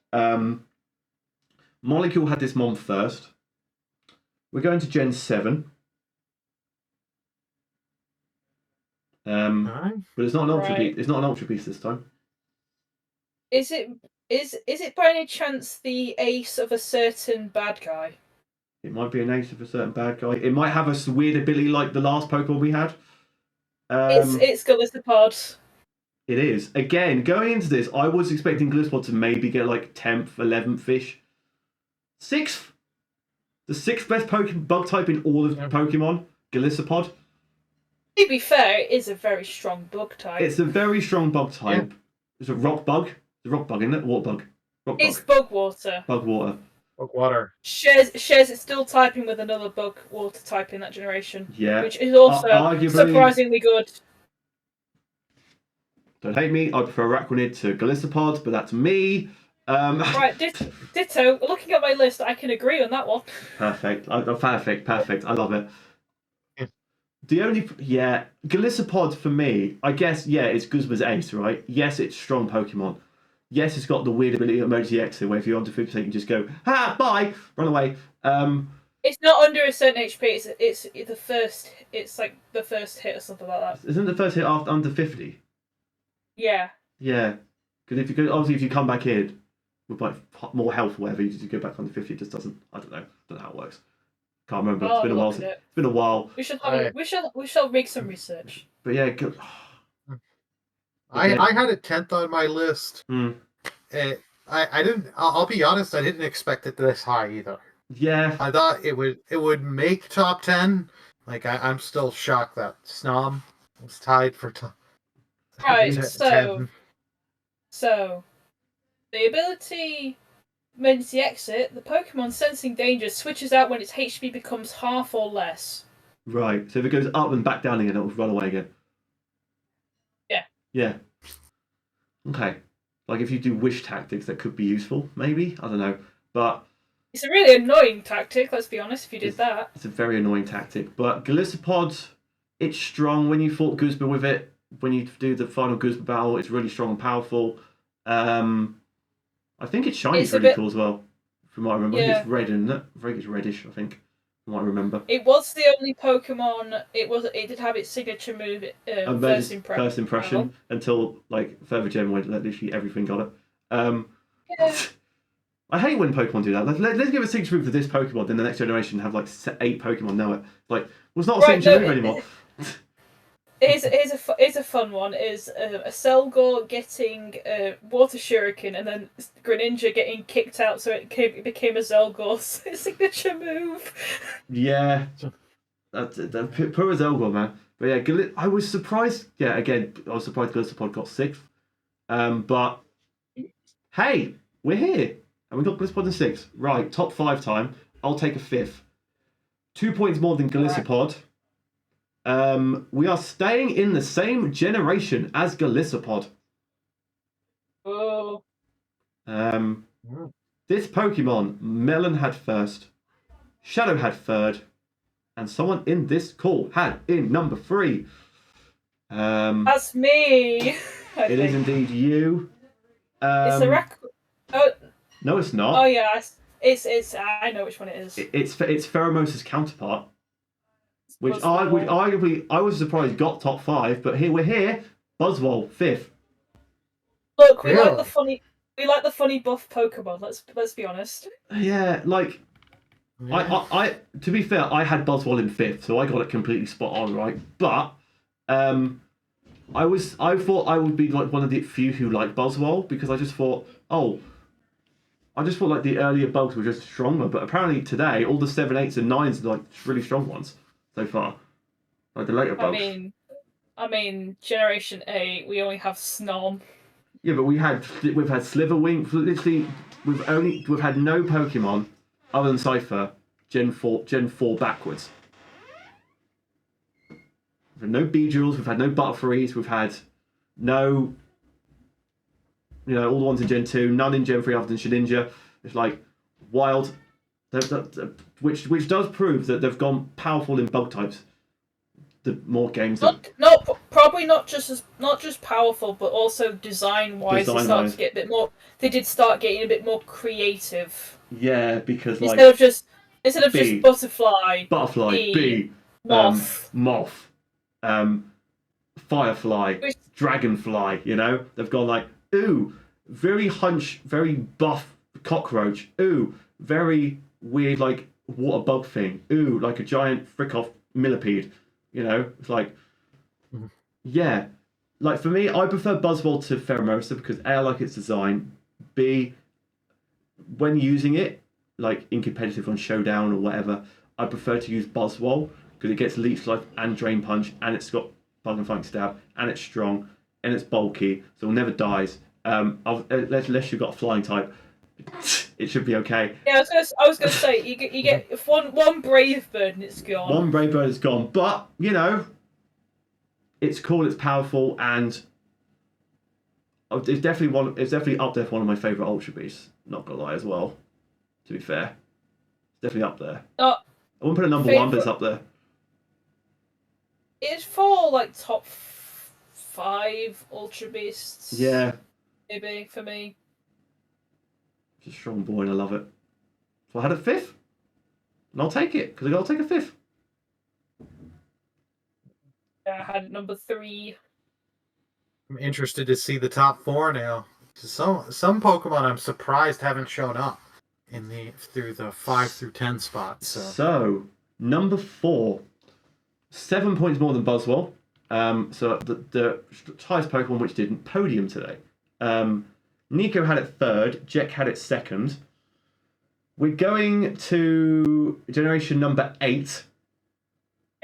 Molecule had this Mon first. We're going to Gen 7. But it's not an Ultra Beast. It's not an Ultra Beast this time. Is it by any chance the ace of a certain bad guy? It might be an ace of a certain bad guy. It might have a weird ability like the last Pokemon we had. It's Golisopod. It is. Again, going into this, I was expecting Golisopod to maybe get like 10th, 11th-ish. 6th? The 6th best bug type in all of Pokemon, Golisopod. To be fair, it is a very strong bug type. It's a very strong bug type. Yeah. It's a rock bug. It's a rock bug, isn't it? Water bug. It's bug water. Bug water. Bug water. Shares it's still typing with another bug water type in that generation. Yeah. Which is also surprisingly good. Don't hate me. I prefer Araquanid to Golisopod, but that's me. Right, ditto. Looking at my list, I can agree on that one. Perfect. Perfect. I love it. The only, Golisopod for me, I guess, it's Guzma's ace, right? Yes, it's strong Pokemon. Yes, it's got the weird ability of emergency exit, where if you're under 50%, you can just go, ha, bye, run away. It's not under a certain HP. It's the first. It's like the first hit or something like that. Isn't the first hit after under 50? Yeah. Yeah, because if you come back in with like more health or whatever, you just go back under 50. It just doesn't. I don't know how it works. Can't remember. It's been a while. It's been a while. We shall make some research. But yeah, I had a 10th on my list. I didn't. I'll be honest. I didn't expect it this high either. Yeah. I thought it would make top 10. Like I'm still shocked that Snom was tied for top. Right. So the ability emergency exit. The Pokemon sensing danger switches out when its HP becomes half or less. Right. So if it goes up and back down again, it will run away again. Yeah. Yeah. Okay. Like if you do wish tactics, that could be useful. Maybe, I don't know, but it's a really annoying tactic. Let's be honest. If you did that, it's a very annoying tactic. But Golisopod, it's strong. When you fought Guzma with it, when you do the final Guzma battle, it's really strong and powerful. I think its shiny's really cool as well. From what I remember, I think it's red, isn't it? I think it's reddish. I think. From what I remember. It was the only Pokemon. It did have its signature move. First impression until like further gen when literally everything got it. Yeah. I hate when Pokemon do that. Let's give a signature move for this Pokemon, then the next generation have like 8 Pokemon know it. Like, well, it's not a signature move anymore. Here's a fun one. Is a Selgor getting Water Shuriken and then Greninja getting kicked out, so it became a Zelgor's signature move. Yeah, that's poor Zelgor, man. But yeah, I was surprised. Yeah, again, I was surprised Golisopod got 6th. But hey, we're here. And we got Golisopod in 6th. Right, top 5 time. I'll take a 5th. 2 points more than Golisopod. We are staying in the same generation as Golisopod. Oh. This Pokemon, Melon had 1st, Shadow had 3rd, and someone in this call had in number 3. That's me. It is indeed you. It's the record. Oh. No, it's not. Oh yeah, it's. I know which one it is. It's Pheromosa's counterpart, which arguably I was surprised got top 5, but we're here. Buzzwole 5th. Look, we like the funny buff Pokemon. Let's be honest. Yeah, like I to be fair, I had Buzzwole in 5th, so I got it completely spot on, right? But I thought I would be like one of the few who like Buzzwole because I just thought like the earlier bugs were just stronger, but apparently today all the 7, 8s and 9s are like really strong ones so far. Like the later bugs. I mean, Generation 8, we only have Snom. Yeah, but we've had Sliverwing. Literally, we've had no Pokemon other than Cypher Gen 4 backwards. We've had no Beedrills, we've had no Butterfrees, we've had no, all the ones in Gen 2, none in Gen 3 other than Shedinja. It's like wild, which does prove that they've gone powerful in bug types. The more games probably not just powerful, but also design-wise, they did start getting a bit more creative. Yeah, because instead of just butterfly, bee, moth, firefly, dragonfly. They've gone like, ooh, very buff cockroach. Ooh, very weird like water bug thing. Ooh, like a giant frick-off millipede. It's like, yeah. Like for me, I prefer Buzzwole to Pheromosa because A, I like its design. B, when using it, like in competitive on Showdown or whatever, I prefer to use Buzzwole because it gets Leech Life and Drain Punch, and it's got Bug and Flying Stab, and it's strong, and it's bulky, so it never dies. Unless you've got a flying type, it should be okay. Yeah, I was gonna say you get if one Brave Bird and it's gone. One Brave Bird is gone, but it's cool, it's powerful, and it's definitely up there for one of my favourite Ultra Beasts. Not gonna lie, as well. To be fair, it's definitely up there. I wouldn't put it number 1, but it's up there. It's for like top 5 Ultra Beasts. Yeah. maybe for me. It's a strong boy and I love it. So I had a 5th. And I'll take it, because I got to take a 5th. I had number 3. I'm interested to see the top 4 now. Some Pokemon I'm surprised haven't shown up through the 5 through 10 spots. So number 4, 7 points more than Buzzwole. So the highest Pokemon which didn't podium today. Nico had it 3rd. Jack had it 2nd. We're going to generation number 8.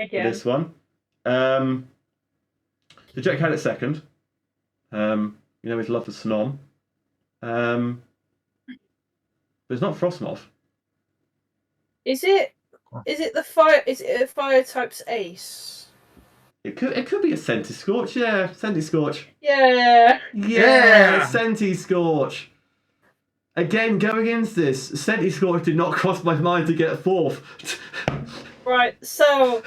Again. For this one. So Jack had it 2nd. You know, he's loved the Snom. But it's not Frostmoth. Is it the fire? Is it a fire type's ace? It could be a Centiscorch, yeah. Centiscorch. Yeah. Yeah, Centiscorch. Again, going against this, Centiscorch did not cross my mind to get a 4th. Right, so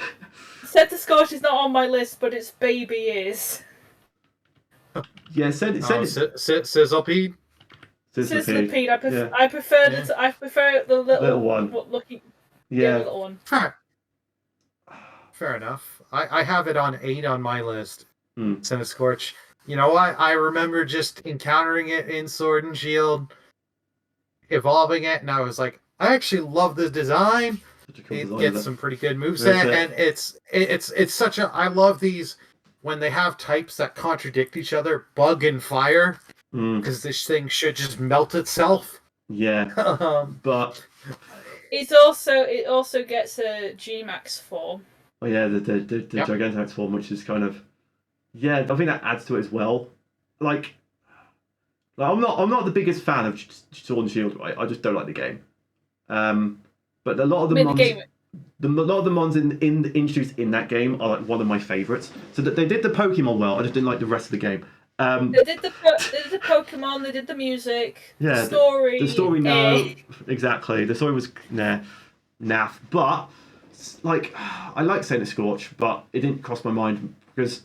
Centiscorch is not on my list, but its baby is. Yeah, Sizzlepede. Sizzlepede. I prefer the little one. Looking. Yeah. Little one. Fair enough. I have it on 8 on my list. Centiscorch. You know what? I remember just encountering it in Sword and Shield, evolving it, and I was like, I actually love the design. It gets some pretty good moveset, and it's such a. I love these when they have types that contradict each other, bug and fire, because this thing should just melt itself. Yeah, but it also gets a G-Max form. Oh yeah, the Gigantamax form, which is kind of I think that adds to it as well. Like I'm not the biggest fan of Sword and Shield, right? I just don't like the game. But a lot of the mons introduced in that game are like one of my favourites. So that they did the Pokemon well. I just didn't like the rest of the game. They did the Pokemon. They did the music. Yeah, the story. The story, no, exactly. The story was naff. But like, I like Centiscorch, but it didn't cross my mind because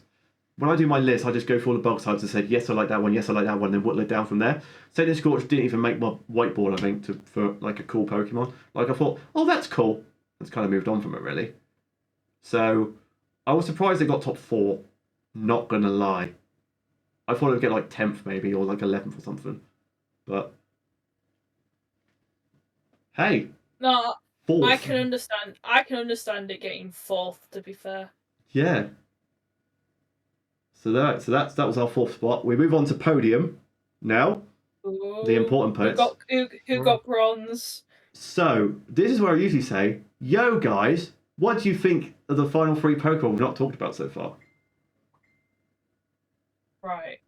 when I do my list, I just go through all the bug types and say yes, I like that one, yes, I like that one, then whittle it down from there. Centiscorch didn't even make my whiteboard, I think, for like a cool Pokemon. Like I thought, oh, that's cool. It's kind of moved on from it, really. So I was surprised it got top 4. Not gonna lie. I thought it would get like 10th maybe, or like 11th or something. But hey, no, 4th. I can understand it getting 4th. To be fair. Yeah. So that was our 4th spot. We move on to podium now. Ooh, the important parts. Who got bronze? So this is where I usually say, "Yo, guys, what do you think of the final 3 Pokemon we've not talked about so far?" Right.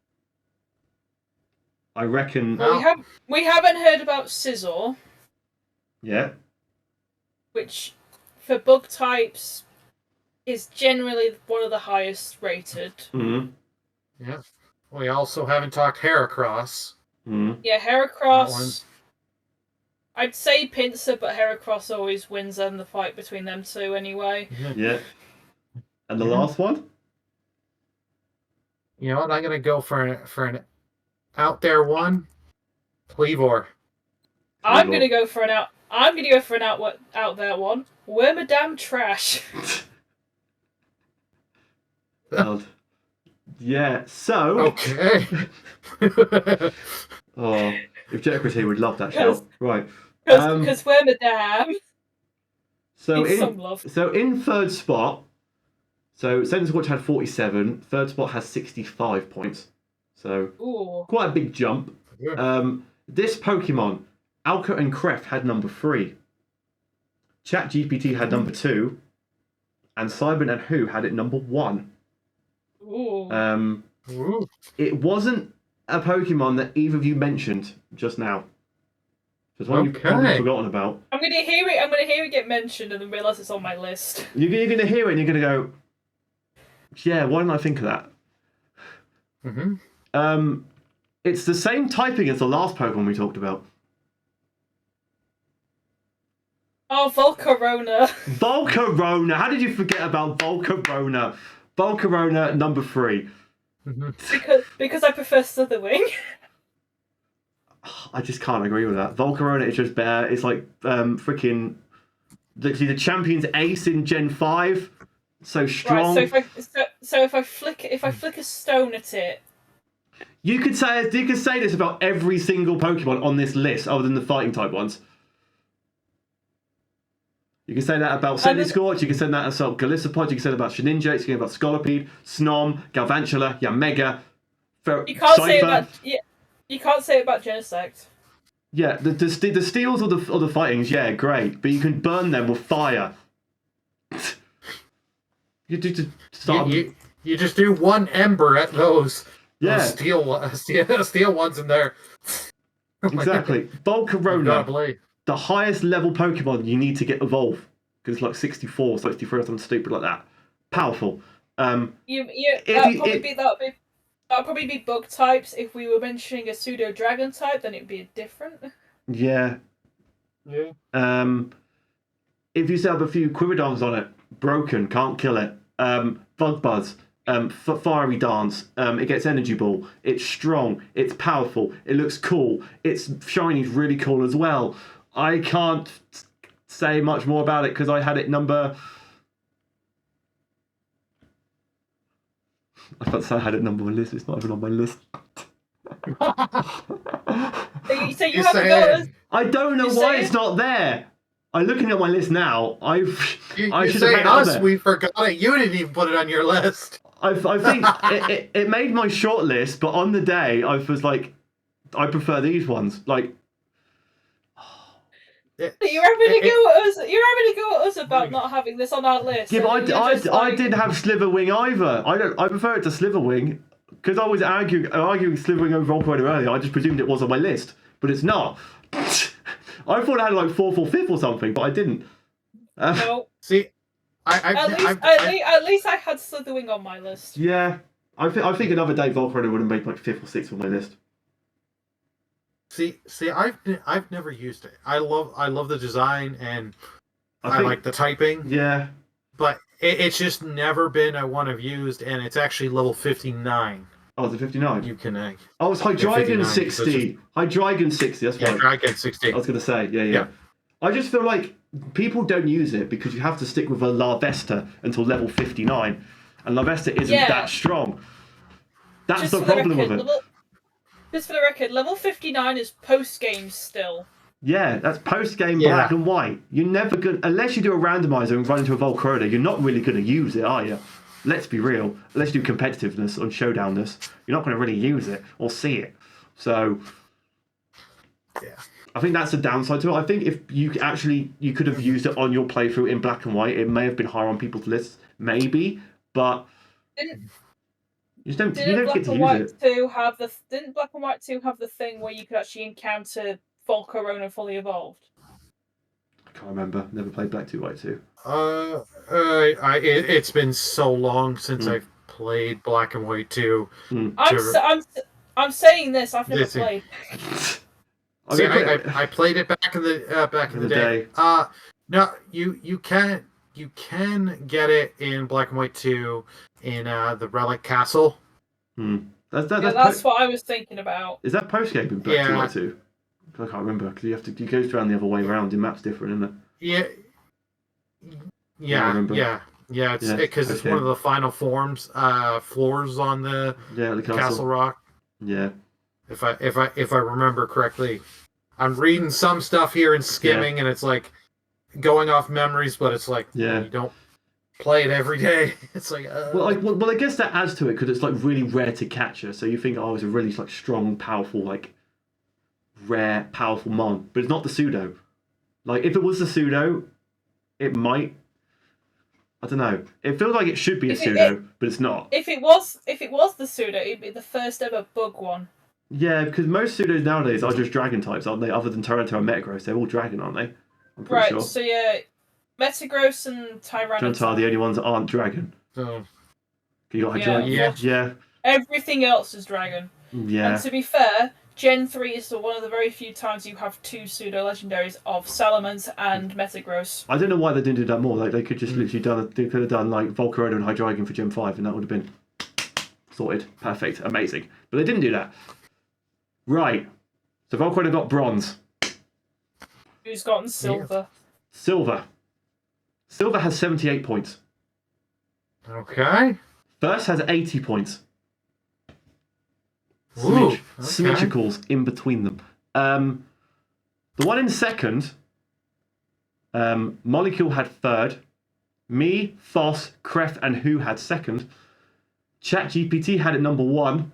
I reckon. Well, we haven't heard about Scizor. Yeah. Which, for bug types, is generally one of the highest rated. Mm-hmm. Yeah. We also haven't talked Heracross. Mm-hmm. Yeah, Heracross. I'd say Pinsir, but Heracross always wins in the fight between them two anyway. Yeah. And the last one? You know what? I'm gonna go for an out there one. Cleavor. I'm gonna go for an out there one. Wormadam Trash. Yeah, so... Okay. Oh, if Jack was here, we'd love that show. Right. Because Wormadam so needs some love. So in 3rd spot, so Centiscorch had 47, 3rd spot has 65 points. So quite a big jump. This Pokemon, Alka and Kref had number 3. ChatGPT had number 2. And Simon and Who had it number 1. Ooh. It wasn't a Pokemon that either of you mentioned just now. There's one you've probably forgotten about. I'm gonna hear it get mentioned and then realise it's on my list. You're gonna hear it and you're gonna go, yeah, why didn't I think of that? Mm-hmm. It's the same typing as the last Pokemon we talked about. Oh, Volcarona. Volcarona! How did you forget about Volcarona? Volcarona number 3. Because I prefer Slitherwing. I just can't agree with that. Volcarona is just better. It's like freaking the champion's ace in Gen 5. So strong. Right, so if I flick a stone at it. You could say this about every single Pokemon on this list, other than the fighting type ones. You can say that about Centiskorch, you can say that about Galissapod, you can say that about Shedinja, you can say that about Scolipede, Snom, Galvantula, Yamega, You can't say it about Genesect. Yeah, the steals or the fightings, yeah, great, but you can burn them with fire. You just do one ember at those. Yeah, steel ones in there. Exactly. Volcarona, the highest level Pokemon you need to get evolve, because it's like 64, 63 or something stupid like that. Powerful. That'd probably be bug types. If we were mentioning a pseudo dragon type, then it'd be different. Yeah. Yeah. If you set up a few Quiridons on it, broken, can't kill it. Bug Buzz, Fiery Dance, it gets Energy Ball. It's strong, it's powerful, it looks cool, its shiny's really cool as well. I can't say much more about it because I had it number. I thought I had it number 1 list. It's not even on my list. So you have to go. I don't know why it's not there. I'm looking at my list now. I should have had us. We forgot it. You didn't even put it on your list. I think it made my short list, but on the day I was like, I prefer these ones. Like, you're having to go at us about not having this on our list. Yeah, but I didn't have Sliverwing either. I prefer it to Sliverwing because I was arguing Sliverwing over Volcarona earlier. I just presumed it was on my list, but it's not. I thought I had like 4th or 5th or something, but I didn't. No. See, at least I had Slitherwing on my list. Yeah, I think another day Volcarona would have made like 5th or 6th on my list. See, I've never used it. I love the design and I like the typing. Yeah, but it's just never been a one I've used, and it's actually level 59. Oh, it's a 59. You can. Oh, it's Hydreigon 60. Hydreigon 60. That's right. Hydreigon 60. I was gonna say, yeah. I just feel like people don't use it because you have to stick with a Larvesta until level 59, and Larvesta isn't that strong. That's the problem with it. Just for the record, level 59 is post-game still. Yeah, that's post-game black and white. You're never going to... Unless you do a randomizer and run into a Volcarona, you're not really going to use it, are you? Let's be real. Unless you do competitiveness on showdownness, you're not going to really use it or see it. So... Yeah. I think that's the downside to it. I think if you could have used it on your playthrough in black and white, it may have been higher on people's lists. Maybe, but... You don't get to use it. Didn't Black and White 2 have the thing where you could actually encounter Volcarona fully evolved? I can't remember. Never played Black 2, White 2. It's been so long since I've played Black and White 2. I'm saying this. I've never played. See, I played it back in the day. No, you can get it in Black and White 2 in the Relic Castle. That's what I was thinking about. Is that post game in Black 2 White 2? I can't remember because you go around the other way around. The map's different, isn't it? Yeah. It's because it's one of the final floors on the Castle Rock. Yeah. If I remember correctly, I'm reading some stuff here and skimming, and it's like going off memories, but it's like you don't play it every day. It's like well, I guess that adds to it because it's like really rare to catch her. So you think, it's a really like strong, powerful, like rare, powerful mon, but it's not the pseudo. Like if it was the pseudo, it might. I don't know. It feels like it should be a pseudo, but it's not. If it was the pseudo, it'd be the first ever bug one. Yeah, because most pseudos nowadays are just dragon types, aren't they? Other than Tyranitar and Metagross, they're all dragon, aren't they? I'm pretty sure. So yeah, Metagross and Tyranitar are the only ones that aren't dragon. Oh. You got Hydreigon. Yeah. Everything else is dragon. Yeah. And to be fair, Gen 3 is one of the very few times you have 2 pseudo legendaries of Salamence and Metagross. I don't know why they didn't do that more. Like they could just literally they could have done like Volcarona and Hydreigon for Gen 5, and that would have been sorted, perfect, amazing. But they didn't do that. Right. So Volquetta got bronze. Who's gotten silver? Silver. Silver has 78 points. Okay. First has 80 points. Ooh, okay. Symmetricals in between them. The one in second, Molecule had third. Me, Foss, Kref, and Who had second. ChatGPT had it number 1.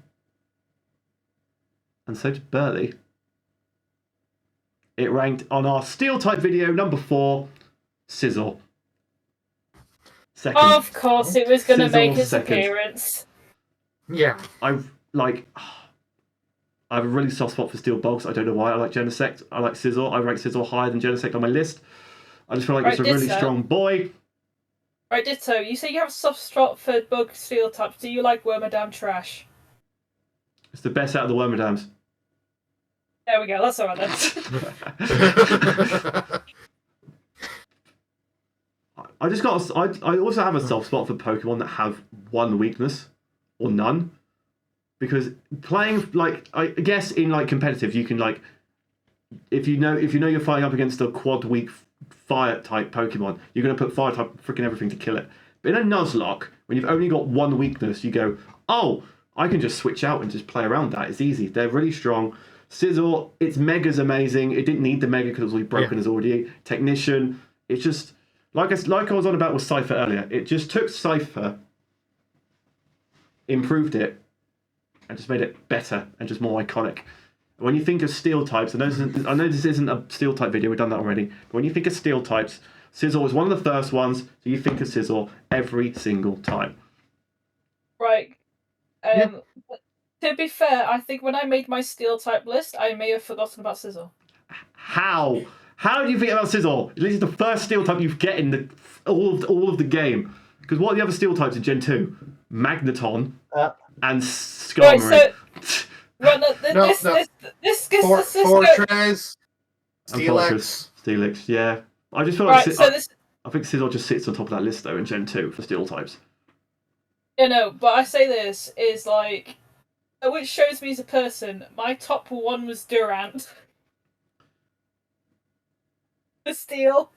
And so did Burley. It ranked on our Steel type video number 4, Sizzle. Second. Of course, it was going to Sizzle make its second. appearance. Yeah. I have a really soft spot for Steel Bogs. I don't know why. I like Genesect. I like Sizzle. I rank Sizzle higher than Genesect on my list. I just feel like it's a really strong boy. Right, Ditto, you say you have a soft spot for Bug Steel types. Do you like Wormadam Trash? It's the best out of the Wormadams. There we go, that's alright then. I also have a soft spot for Pokemon that have one weakness or none. Because playing, like, I guess in like competitive, you can like, if you know you're fighting up against a quad weak fire type Pokemon, you're gonna put fire type freaking everything to kill it. But in a Nuzlocke, when you've only got one weakness, you go, oh, I can just switch out and just play around that. It's easy. They're really strong. Sizzle, its Mega's amazing. It didn't need the Mega because it was already broken as already. Technician, it's just like I was on about with Cypher earlier. It just took Cypher, improved it, and just made it better and just more iconic. When you think of Steel types, I know this isn't a Steel type video. We've done that already. But when you think of Steel types, Sizzle is one of the first ones. So you think of Sizzle every single time. Right. To be fair, I think when I made my Steel type list, I may have forgotten about Sizzle. How? How do you think about Sizzle? This is the first Steel type you get in all of the game. Because what are the other Steel types in Gen 2? Magneton and Skarmory. Right, so... Well, this Fortress, Steelix, yeah. I just feel like I think Sizzle just sits on top of that list though in Gen 2 for Steel types. Yeah, no, but I say this is like, which shows me as a person. My top one was Durant. The Steel.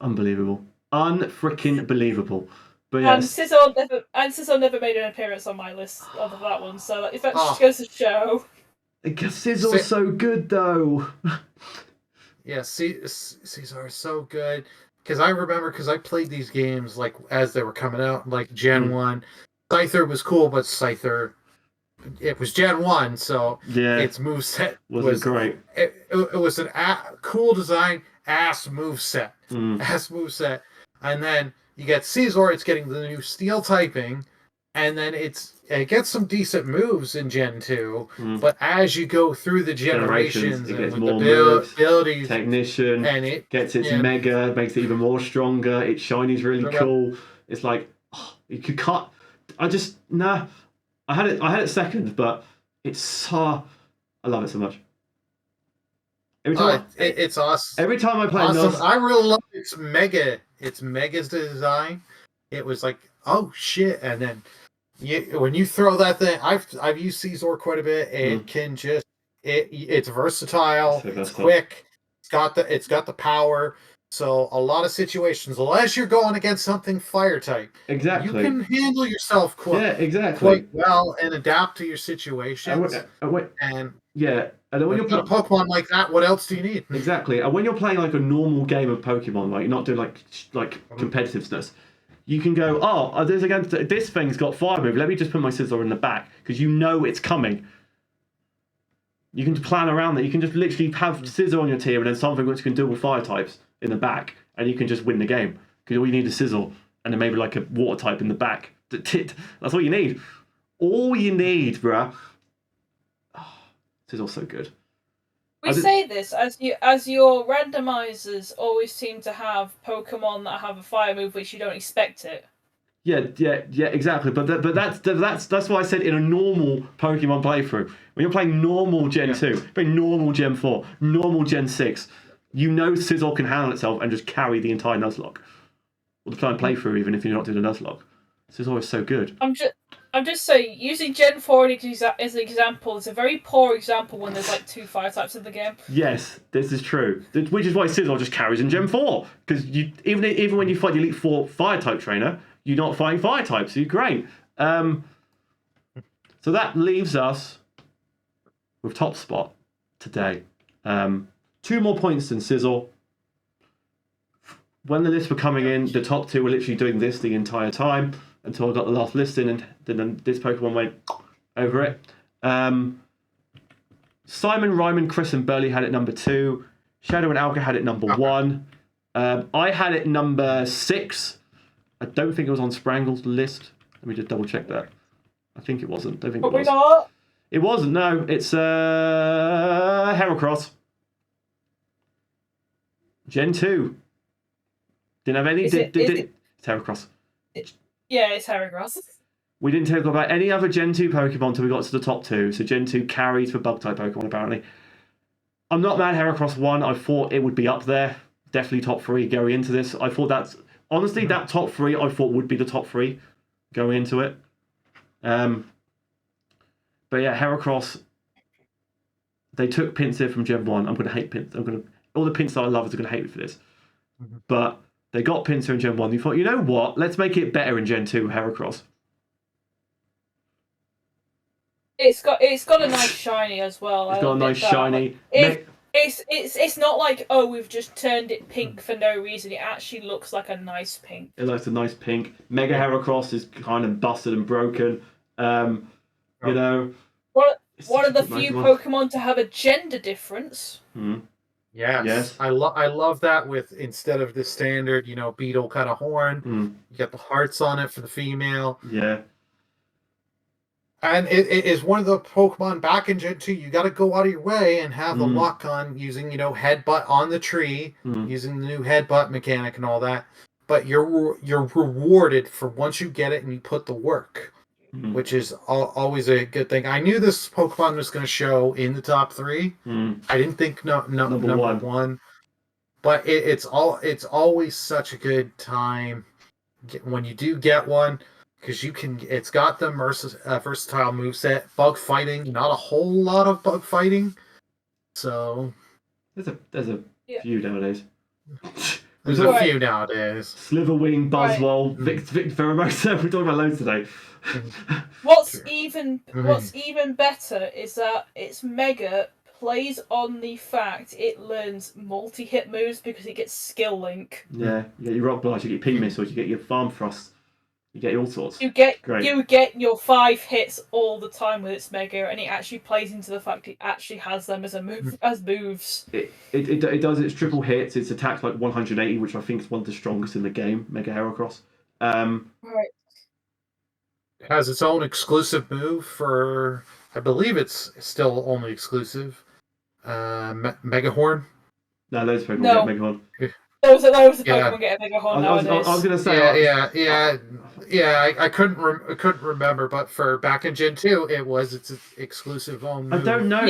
Unbelievable, unfreaking believable. But yes. And Sizzle never made an appearance on my list of that one. So like, if that just goes to show. Sizzle's so good though. Yeah, Caesar is so good. Because I remember, I played these games like as they were coming out, like Gen 1. Scyther was cool, but Scyther, it was Gen 1, so its moveset was great. It was an cool design, ass moveset. Ass moveset. And then you get Caesar, it's getting the new Steel typing, and then it gets some decent moves in Gen 2, but as you go through the generations it and gets with more the moves, abilities, technician, and it gets its Mega, makes it even more stronger, its Shiny's really cool. It's like, you could cut. I had it second, but it's so, I love it so much. Every time it's awesome. Every time I play I really love its Mega's design. It was like, oh shit, and then when you throw that thing, I've used Caesar quite a bit. It can just it's versatile. It's quick. It's got the power. So a lot of situations, unless you're going against something fire type, you can handle yourself quite well and adapt to your situations. And when you're playing a Pokemon like that, what else do you need? Exactly. And when you're playing like a normal game of Pokemon, like you're not doing like competitiveness, you can go, this thing's got fire move. Let me just put my Sizzler in the back because you know it's coming. You can plan around that. You can just literally have Sizzler on your team and then something which can deal with fire types in the back, and you can just win the game because all you need is Sizzle and then maybe like a water type in the back. That's all you need. All you need, bruh. Sizzle's so good. We say this as your randomizers always seem to have Pokemon that have a fire move which you don't expect it. Yeah, exactly. But that's why I said in a normal Pokemon playthrough, when you're playing normal Gen 2, playing normal Gen 4, normal Gen 6, you know Sizzle can handle itself and just carry the entire Nuzlocke. Or the playthrough, even if you're not doing a Nuzlocke. Sizzle is so good. I'm I'm just saying, using Gen 4 as an example is a very poor example when there's like 2 fire types in the game. Yes, this is true. Which is why Sizzle just carries in Gen 4. Because even when you fight the Elite 4 fire type trainer, you're not fighting fire types, so you're great. So that leaves us with top spot today. 2 more points than Sizzle. When the lists were coming in, the top 2 were literally doing this the entire time until I got the last list in, and then this Pokemon went over it. Simon, Ryman, Chris, and Burley had it number 2. Shadow and Alka had it number 1. I had it number 6. I don't think it was on Sprangle's list. Let me just double check that. I think it wasn't. Don't think Probably it was. not. It wasn't. No, it's Heracross. Gen 2. Didn't have any. It's Heracross. Yeah, it's Heracross. We didn't talk about any other Gen 2 Pokemon until we got to the top 2. So Gen 2 carries for Bug-type Pokemon, apparently. I'm not mad Heracross won. I thought it would be up there. Definitely top 3 going into this. I thought that's... Honestly, that top 3 I thought would be the top 3 going into it. But yeah, Heracross... They took Pinsir from Gen 1. I'm going to hate Pinsir. All the Pinsir I love are going to hate me for this. But... They got Pinsir in Gen 1. You thought, you know what? Let's make it better in Gen 2, Heracross. It's got a nice shiny as well. It's got a nice shiny. It's not like, oh, we've just turned it pink for no reason. It actually looks like a nice pink. It looks a nice pink. Mega Heracross is kind of busted and broken. You know. One of the few Pokemon to have a gender difference. Yes. I love that with, instead of the standard, beetle kind of horn, you got the hearts on it for the female. Yeah. And it is one of the Pokemon back in Gen 2, you got to go out of your way and have the luck on using, headbutt on the tree, using the new headbutt mechanic and all that. But you're rewarded for once you get it and you put the work, which is always a good thing. I knew this Pokemon was going to show in the top 3. I didn't think number one. But it's always such a good time when you do get one, because it's got the versatile moveset. Bug fighting, not a whole lot of bug fighting. So there's a few nowadays. There's a few nowadays. Sliverwing, Buzzwole, Victor Pheromosa. We're talking about loads today. What's even better is that its Mega plays on the fact it learns multi-hit moves because it gets skill link. Yeah, you get your Rock Blast, you get P missiles, you get your Farm Thrust, you get all sorts. You get your 5 hits all the time with its Mega, and it actually plays into the fact it actually has them as moves. It does its triple hits. Its attack's like 180, which I think is one of the strongest in the game. Mega Heracross. Right. It has its own exclusive move for, I believe it's still only exclusive. Mega Horn. No, those Pokemon get Mega Horn. Those Pokemon get a Mega Horn nowadays. I was going to say. Yeah. I couldn't remember, but for back in Gen 2, it was its exclusive own move. I don't know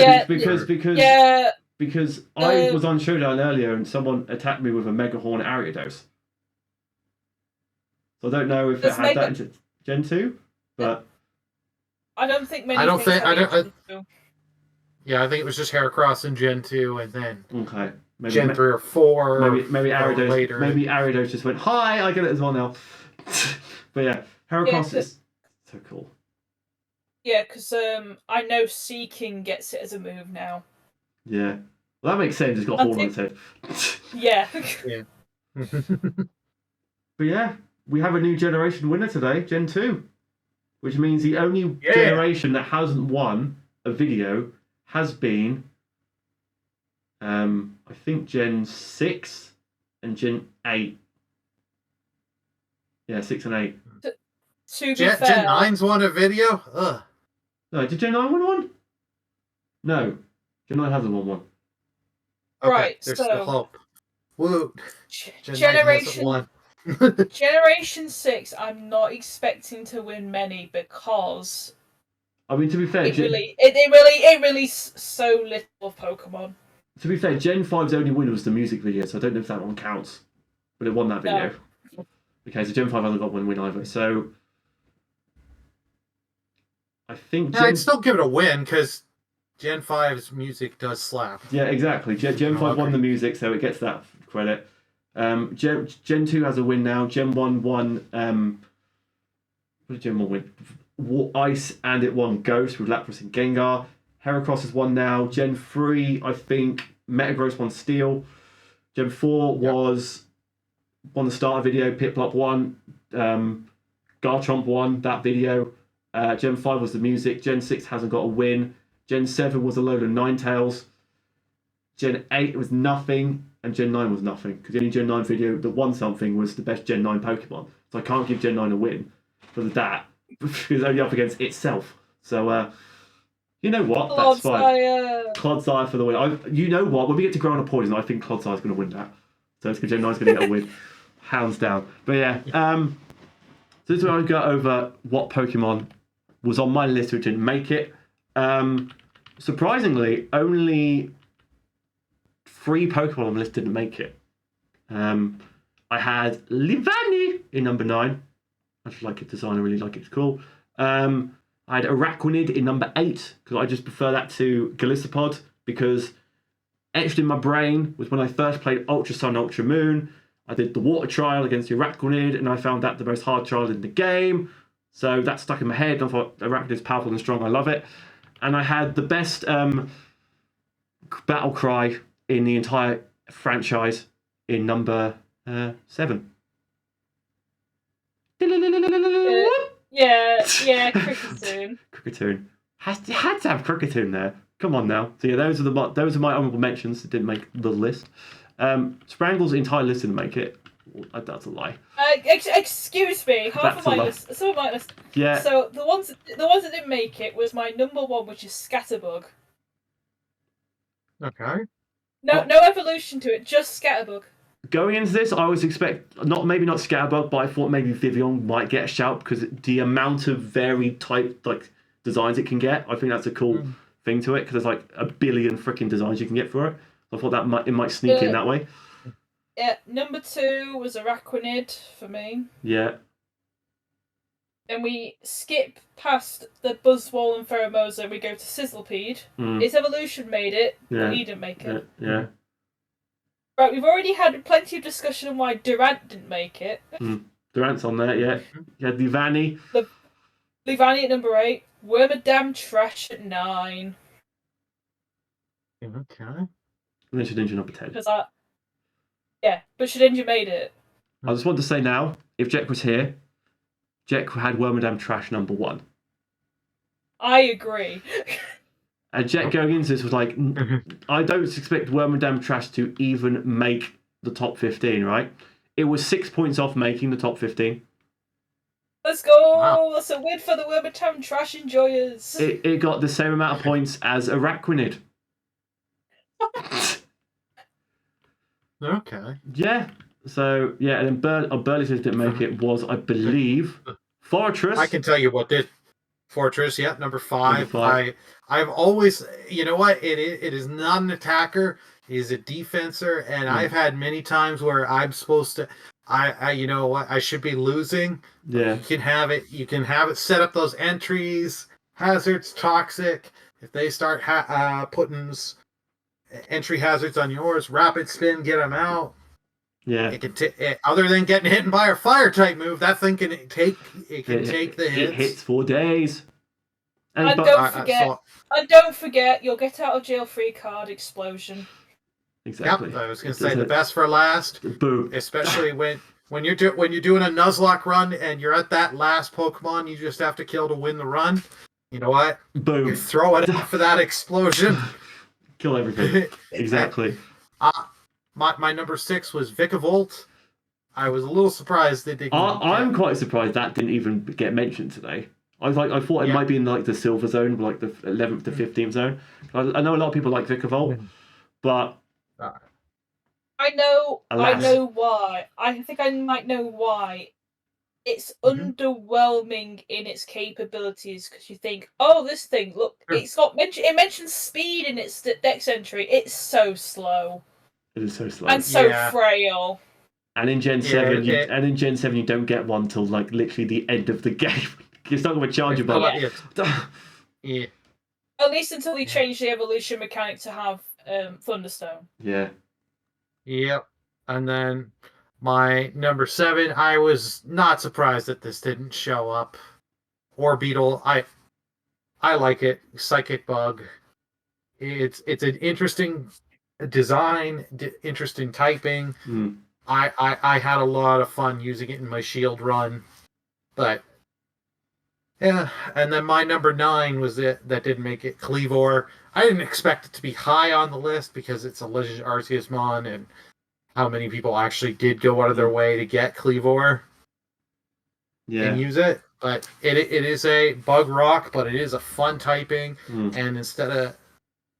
because I was on Showdown earlier and someone attacked me with a Mega Horn Ariados. So I don't know if it had that in Gen 2, but I don't think many. Yeah, I think it was just Heracross in Gen 2, and then maybe Gen 3 or 4. Maybe Ariados later. Maybe Ariados just went, hi, I get it as well now. But yeah, Heracross is so cool. Yeah, because I know Seeking gets it as a move now. Yeah. Well, that makes sense. It's got a horn on its head. Yeah. But yeah, we have a new generation winner today, Gen 2. Which means the only generation that hasn't won a video has been, I think, Gen 6 and Gen 8. Yeah, 6 and 8. To be fair, Gen 9's won a video? Ugh. No, did Gen 9 win one? No. Gen 9 hasn't won one. Okay, right, there's still hope. Woo. Generation 6, I'm not expecting to win many because I mean, to be fair, it released so little of Pokemon. To be fair, Gen 5's only win was the music video, so I don't know if that one counts. But it won that video. No. Okay, so Gen 5 hasn't got one win either. So I think I'd still give it a win because Gen 5's music does slap. Yeah, exactly. Gen 5 won the music, so it gets that credit. Gen 2 has a win now. Gen 1 won. What did Gen 1 win? Ice, and it won Ghost with Lapras and Gengar. Heracross has won now. Gen 3, I think Metagross won Steel. Gen 4 was won the starter video. Piplup won. Garchomp won that video. Gen 5 was the music. Gen 6 hasn't got a win. Gen 7 was a load of Ninetales. Gen 8 was nothing. And Gen 9 was nothing. Because the only Gen 9 video that won something was the best Gen 9 Pokemon. So I can't give Gen 9 a win for that. Because it's only up against itself. So, you know what? That's fine. Clodsire for the win. You know what? When we get to Ground of Poison, I think Clodsire's going to win that. So it's because Gen 9's going to get a win. Hands down. But yeah. So this is where I go over what Pokemon was on my list which didn't make it. Surprisingly, only 3 Pokemon on the list didn't make it. I had Livani in number 9. I just like its design. I really like it's cool. I had Araquanid in number 8 because I just prefer that to Golisopod because etched in my brain was when I first played Ultra Sun, Ultra Moon. I did the water trial against the Araquanid and I found that the most hard trial in the game. So that stuck in my head. I thought Araquanid's powerful and strong. I love it. And I had the best battle cry in the entire franchise in number 7. Yeah, Cricketune. Cricketune. Had to have Cricketune there. Come on now. So yeah, those are my honourable mentions that didn't make the list. Sprangle's entire list didn't make it. That's a lie. Excuse me. Half of my list. Some of my list. Yeah. So the ones that didn't make it was my number 1, which is Scatterbug. Okay. No evolution to it, just Scatterbug. Going into this, I always expect maybe not Scatterbug, but I thought maybe Vivian might get a shout because the amount of varied type designs it can get. I think that's a cool thing to it because there's like a billion freaking designs you can get for it. So I thought that it might sneak in that way. Yeah, number 2 was Araquanid for me. Yeah. Then we skip past the Buzzwole and Pheromosa and we go to Sizzlepede. Its evolution made it, but he didn't make it. Yeah. Right, we've already had plenty of discussion on why Durant didn't make it. Durant's on there, yeah. You had Livani. Livani at number 8. Wormadam Trash at 9. Okay. And then Shedinja number 10. But Shedinja made it. I just want to say now, if Jack was here, Jack had Wormadam Trash number 1. I agree. And Jack going into this was like, I don't expect Wormadam Trash to even make the top 15, right? It was 6 points off making the top 15. Let's go! Wow. That's a win for the Wormadam Trash enjoyers. It got the same amount of points as Araquanid. Okay. Yeah. So, yeah, and then Burley's didn't make it was, I believe, Fortress. I can tell you what did. Fortress, yeah, number 5. I've always, you know what? It is not an attacker. He's a defensor, and I've had many times where I'm supposed to. You know what? I should be losing. Yeah. You can have it. You can have it set up those entries, hazards, toxic. If they start putting entry hazards on yours, rapid spin, get them out. Yeah. It can other than getting hit by a fire type move, that thing can take the hits. It hits for days. And don't forget, you'll get out of jail free card explosion. Exactly. Yep, I was going to say the best for last. Boom. Especially when you're doing a Nuzlocke run and you're at that last Pokemon you just have to kill to win the run. You know what? Boom. You throw it out for that explosion. Kill everything. Exactly. My number 6 was Vikavolt. I was a little surprised they didn't. I'm quite surprised that didn't even get mentioned today. I thought it might be in like the silver zone, like the 11th to 15th zone. I know a lot of people like Vikavolt, but I know why. I think I might know why. It's underwhelming in its capabilities because you think, oh, this thing, look, it mentions speed in its dex entry. It's so slow. It is so slow. And so frail. And in Gen 7, you don't get one till like literally the end of the game. You're stuck with a Charjabug. Yeah. At least until they changed the evolution mechanic to have Thunderstone. Yeah. Yep. And then my number 7, I was not surprised that this didn't show up. Orbeetle, I like it. Psychic Bug. It's an interesting design, interesting typing. Mm. I had a lot of fun using it in my Shield run, but yeah. And then my number 9 was it that didn't make it. Cleavor. I didn't expect it to be high on the list because it's a Legend Arceus Mon, and how many people actually did go out of their way to get Cleavor and use it. But it is a bug rock, but it is a fun typing. And instead of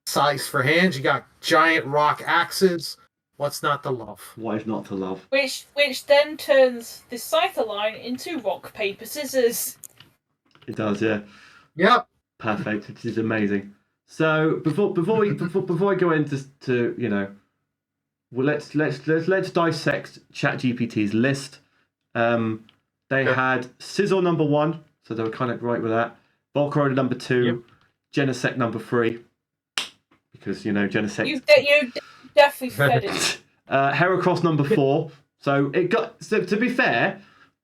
size for hands, you got giant rock axes. What's not to love? Why is not to love? Which then turns the Scyther line into rock, paper, scissors. It does, yeah. Yep. Perfect. It is amazing. So before I go into well, let's dissect ChatGPT's list. They had Sizzle number 1, so they were kind of right with that. Volcarona number 2, Genesect number 3, because Genesect. You definitely fed it. Heracross number 4. So it got. So to be fair,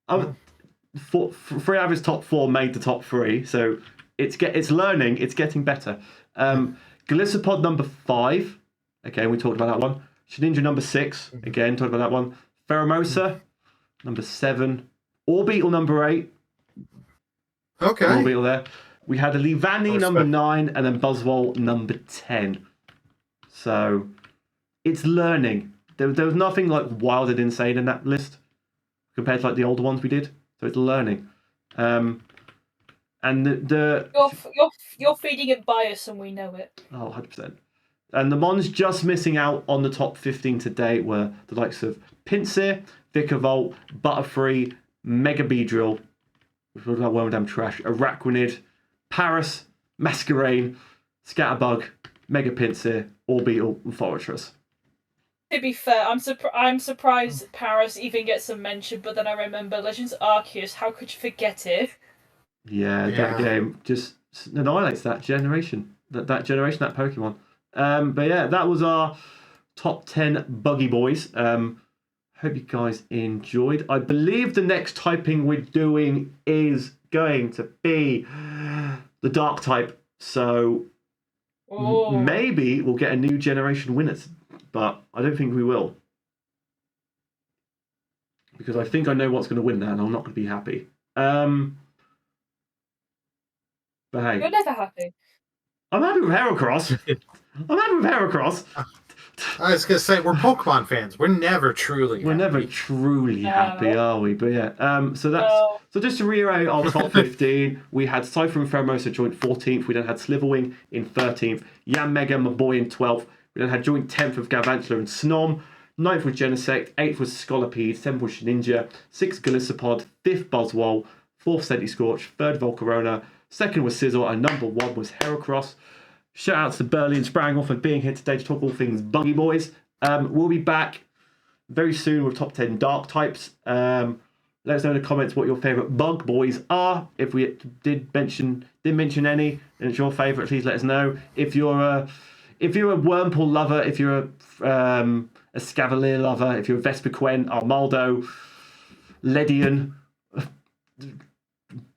three out of his top 4 made the top 3. So it's learning. It's getting better. Gliscopod number 5. Okay, we talked about that one. Shedinja number 6. Again, talked about that one. Pheromosa number 7. Orbeetle number 8. Okay. Orbeetle there. We had a Leavanny number 9, and then Buzzwole number 10. So it's learning. There was nothing like wild and insane in that list compared to like the older ones we did. So it's learning. And you're feeding it bias, and we know it. Oh, 100%. And the Mons just missing out on the top 15 today were the likes of Pinsir, Vikavolt, Butterfree, Mega Beedrill, which was like Wormadam trash, Araquanid, Paras, Masquerain, Scatterbug, Mega Pinsir, Orbeetle, and Forretress. To be fair, I'm surprised Paras even gets a mention, but then I remember Legends Arceus. How could you forget it? Yeah, that game just annihilates that generation. That generation, that Pokemon. But yeah, that was our top 10 Buggy Boys. Hope you guys enjoyed. I believe the next typing we're doing is going to be the Dark type. So maybe we'll get a new generation winners, but I don't think we will. Because I think I know what's going to win that, and I'm not going to be happy. But hey. You're never happy. I'm happy with Heracross. I was going to say, we're Pokemon fans. We're never truly happy, are we? But yeah, so just to reiterate our top 15, we had Cypher and Pheromosa joint 14th. We then had Sliverwing in 13th. Yanmega, my boy, in 12th. We then had joint 10th with Galvantula and Snom. 9th was Genesect. 8th was Scolipede. 7th was Shedinja. 6th Gliscopod. 5th Buzzwole. 4th Centiskorch. 3rd Volcarona. 2nd was Sizzle. And number 1 was Heracross. Shout out to Burley and Sprangle for being here today to talk all things Buggy Boys. We'll be back very soon with top 10 Dark types. Let us know in the comments what your favourite Bug Boys are. If we did mention any, and it's your favourite, please let us know. If you're a Wurmple lover, if you're a Scavalier lover, if you're a Vespiquen, Armaldo, Ledian,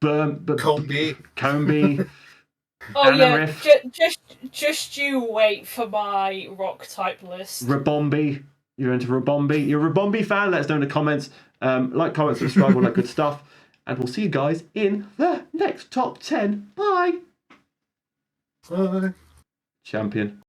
Combi. Oh yeah, just you wait for my rock type list. Rabombi, you're into Rabombi. You're a Rabombi fan? Let us know in the comments. Like, comment, subscribe, all that good stuff. And we'll see you guys in the next top 10. Bye. Bye. Champion.